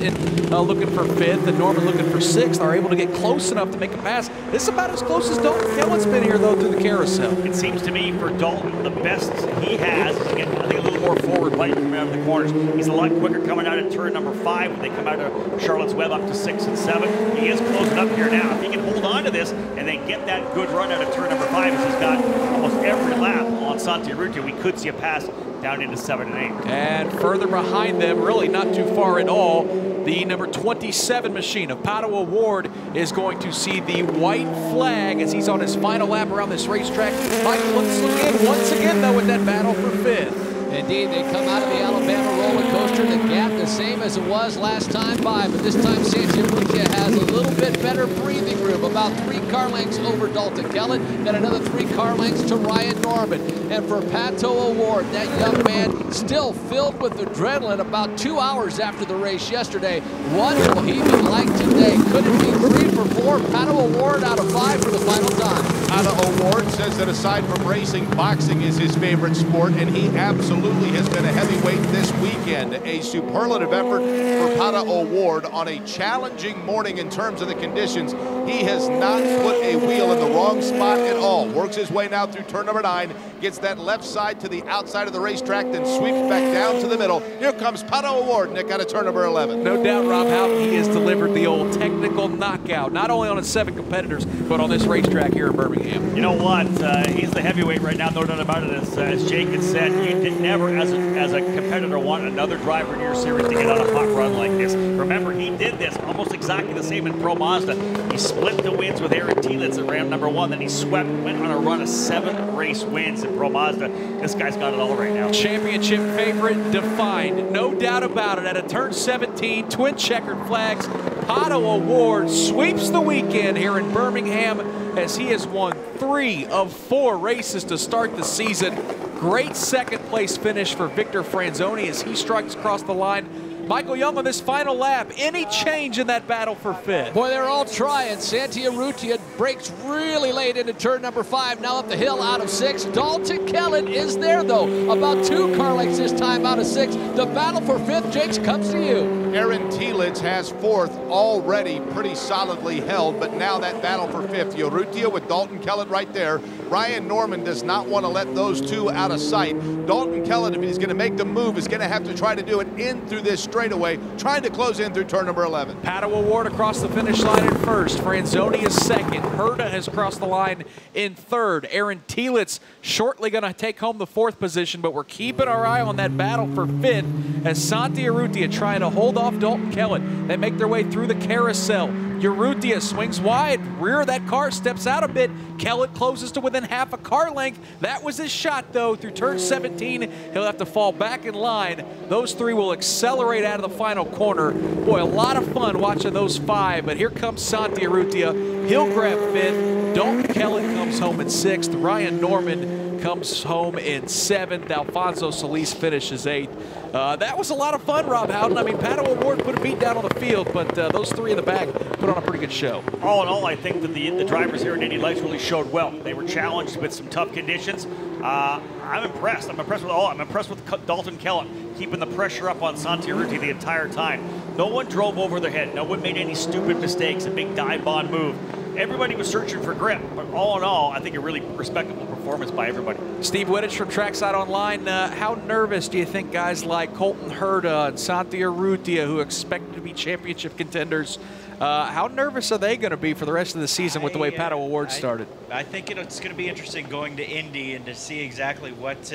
looking for 5th and Norman looking for 6th are able to get close enough to make a pass. This is about as close as Dalton Kellett's been here, though, through the carousel. It seems to me for Dalton, the best he has is to get, I think, a little more forward bite coming out of the corners. He's a lot quicker coming out of turn number 5 when they come out of Charlotte's Web up to 6 and 7. He is closing up here now. If he can hold on to this and then get that good run out of turn number 5, as he's got almost every lap on Santi Urrutia, we could see a pass down into 7 and 8. And further behind them, really not too far at all, the number 27 machine of Pato O'Ward is going to see the white flag as he's on his final lap around this racetrack. Michael, let's look in once again, though, with that battle for 5th. Indeed, they come out of the Alabama roller coaster. The gap the same as it was last time by, but this time Santi Urrutia has a little bit better breathing room, about 3 car lengths over Dalton Kellett, and another 3 car lengths to Ryan Norman. And for Pato O'Ward, that young man still filled with adrenaline about 2 hours after the race yesterday. What will he be like today? Could it be 3 for 4? Pato O'Ward out of 5 for the final time. Pato O'Ward says that aside from racing, boxing is his favorite sport, and he absolutely has been a heavyweight this weekend. A superlative effort for Pato O'Ward on a challenging morning in terms of the conditions. He has not put a wheel in the wrong spot at all. Works his way now through turn number 9, gets that left side to the outside of the racetrack, then sweeps back down to the middle. Here comes Pato O'Ward, Nick, out of turn number 11. No doubt, Rob, how he has delivered the old technical knockout, not only on his 7 competitors, but on this racetrack here in Birmingham. You know what? He's the heavyweight right now, no doubt about it. As Jake had said, you did never, as a competitor, want another driver in your series to get on a hot run like this. Remember, he did this almost exactly the same in Pro Mazda. He split the wins with Aaron Telitz at round number 1, then he went on a run of 7 race wins in Pro Mazda. This guy's got it all right now. Championship favorite defined, no doubt about it. At a turn 17, twin checkered flags, Pato O'Ward sweeps the weekend here in Birmingham as he has won 3 of 4 races to start the season. Great second place finish for Victor Franzoni as he strikes across the line. Michael Young on this final lap. Any change in that battle for fifth? Boy, they're all trying. Santiarutia breaks really late into turn number 5. Now up the hill out of 6. Dalton Kellett is there, though. About 2 car lengths this time out of 6. The battle for 5th, Jakes, comes to you. Aaron Tielitz has 4th already pretty solidly held, but now that battle for 5th. Urrutia with Dalton Kellett right there. Ryan Norman does not want to let those 2 out of sight. Dalton Kellett, if he's going to make the move, is going to have to try to do it in through this straightaway, trying to close in through turn number 11. Pato O'Ward across the finish line in 1st. Franzoni is 2nd. Herta has crossed the line in 3rd. Aaron Tielitz shortly going to take home the 4th position, but we're keeping our eye on that battle for 5th as Santiarutia trying to hold off Dalton Kellett. They make their way through the carousel. Urrutia swings wide, rear of that car steps out a bit. Kellett closes to within half a car length. That was his shot, though, through turn 17. He'll have to fall back in line. Those 3 will accelerate out of the final corner. Boy, a lot of fun watching those 5, but here comes Santiarutia. He'll grab 5th. Dalton Kellett comes home in 6th. Ryan Norman comes home in 7th. Alfonso Solis finishes 8th. That was a lot of fun, Rob Howden. I mean, Pato O'Ward put a beat down on the field, but those 3 in the back put on a pretty good show. All in all, I think that the drivers here in Indy Lights really showed well. They were challenged with some tough conditions. I'm impressed. I'm impressed with all. I'm impressed with Dalton Kellett keeping the pressure up on Santiarutia the entire time. No one drove over their head. No one made any stupid mistakes, a big dive bomb move. Everybody was searching for grip, but all in all, I think a really respectable performance by everybody. Steve Wittich from Trackside Online. How nervous do you think guys like Colton Herta and Santiarutia, who expect to be championship contenders, how nervous are they going to be for the rest of the season with the way Pato O'Ward started? I think it's going to be interesting going to Indy and to see exactly what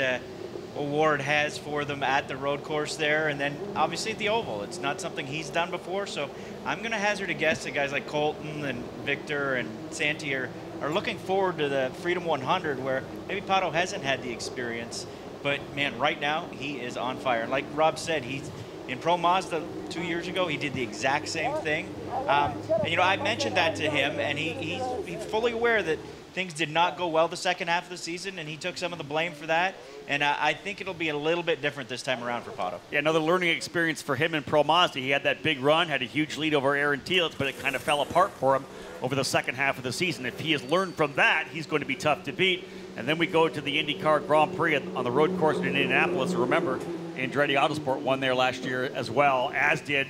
O'Ward has for them at the road course there, and then obviously at the oval. It's not something he's done before, so I'm going to hazard a guess that guys like Colton and Victor and Santi are looking forward to the Freedom 100, where maybe Pato hasn't had the experience, but man, right now he is on fire. And like Rob said, he's in Pro Mazda 2 years ago. He did the exact same thing, and you know, I mentioned that to him, and he's fully aware that things did not go well the second half of the season, and he took some of the blame for that. And I think it'll be a little bit different this time around for Pato. Yeah, another learning experience for him in Pro Mazda. He had that big run, had a huge lead over Aaron Tielitz, but it kind of fell apart for him over the second half of the season. If he has learned from that, he's going to be tough to beat. And then we go to the IndyCar Grand Prix on the road course in Indianapolis. Remember, Andretti Autosport won there last year as well, as did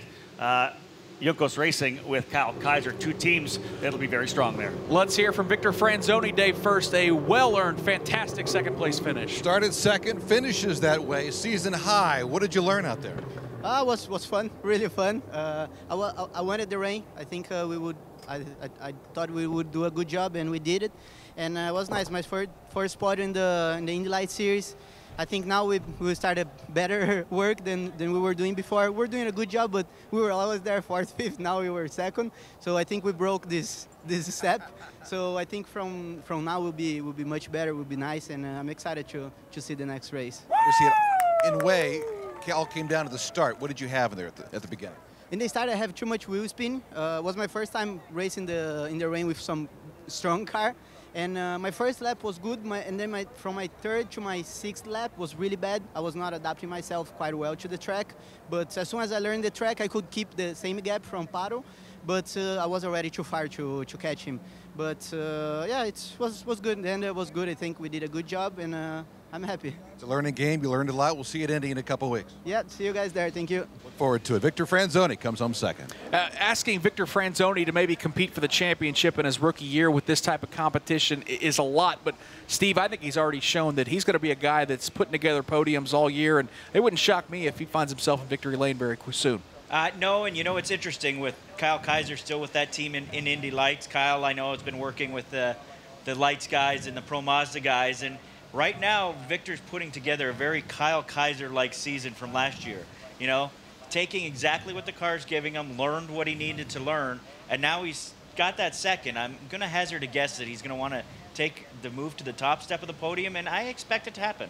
Juncos Racing with Kyle Kaiser. 2 teams that'll be very strong there. Let's hear from Victor Franzoni, Dave, first. A well-earned, fantastic second-place finish. Started 2nd, finishes that way, season high. What did you learn out there? Was fun, really fun. I wanted the rain. I think we would. I thought we would do a good job, and we did it. And it was nice. My first spot in the Indy Lights series. I think now we started better work than we were doing before. We're doing a good job, but we were always there 4th, 5th. Now we were 2nd. So I think we broke this step. So I think from now we'll be much better. We'll be nice, and I'm excited to see the next race. In a way, it all came down to the start. What did you have there at the beginning? In the start, I have too much wheel spin. It was my first time racing in the rain with some strong car. And my first lap was good, and then from my 3rd to my 6th lap was really bad. I was not adapting myself quite well to the track. But as soon as I learned the track, I could keep the same gap from Pato. But I was already too far to catch him. But yeah, it was good. The end was good. I think we did a good job, and I'm happy. It's a learning game. You learned a lot. We'll see you at Indy in a couple weeks. Yeah, see you guys there. Thank you. Look forward to it. Victor Franzoni comes home 2nd. Asking Victor Franzoni to maybe compete for the championship in his rookie year with this type of competition is a lot. But, Steve, I think he's already shown that he's going to be a guy that's putting together podiums all year. And it wouldn't shock me if he finds himself in victory lane very soon. No, and you know, it's interesting with Kyle Kaiser still with that team in Indy Lights. Kyle, I know, has been working with the Lights guys and the Pro Mazda guys. And right now, Victor's putting together a very Kyle Kaiser-like season from last year. You know, taking exactly what the car's giving him, learned what he needed to learn, and now he's got that 2nd. I'm going to hazard a guess that he's going to want to take the move to the top step of the podium, and I expect it to happen.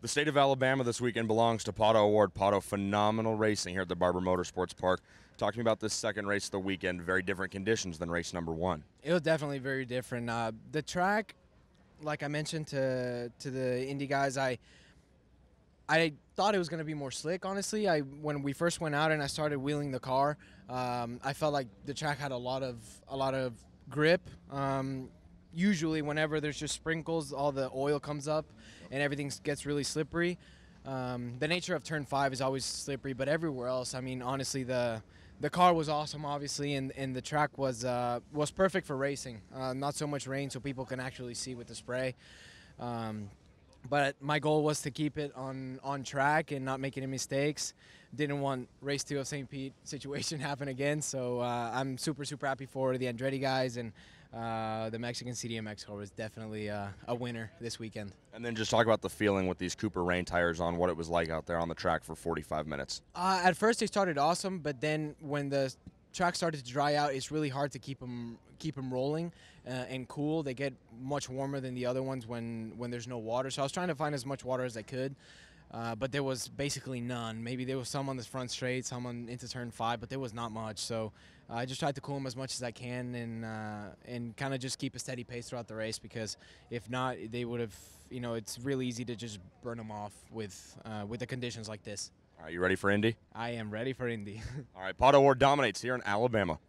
The state of Alabama this weekend belongs to Pato O'Ward. Pato, phenomenal racing here at the Barber Motorsports Park. Talk to me about this second race of the weekend. Very different conditions than race number 1. It was definitely very different. The track like I mentioned to the Indy guys, I thought it was going to be more slick, honestly. When we first went out and I started wheeling the car, I felt like the track had a lot of grip. Usually whenever there's just sprinkles, all the oil comes up and everything gets really slippery. The nature of turn 5 is always slippery, but everywhere else, I mean, honestly, the car was awesome, obviously, and the track was perfect for racing. Not so much rain, so people can actually see with the spray. But my goal was to keep it on track and not make any mistakes. Didn't want race 2 of St. Pete situation happen again, so I'm super happy for the Andretti guys, and the Mexican CDMX car was definitely a winner this weekend. And then just talk about the feeling with these Cooper rain tires on, what it was like out there on the track for 45 minutes. At first they started awesome, but then when the track started to dry out, it's really hard to keep them rolling and cool. They get much warmer than the other ones when there's no water. So I was trying to find as much water as I could, but there was basically none. Maybe there was some on the front straight, some into turn 5, but there was not much. So I just tried to cool them as much as I can and kind of just keep a steady pace throughout the race, because if not, they would have, it's really easy to just burn them off with the conditions like this. All right, you ready for Indy? I am ready for Indy. All right, Pato Ward dominates here in Alabama.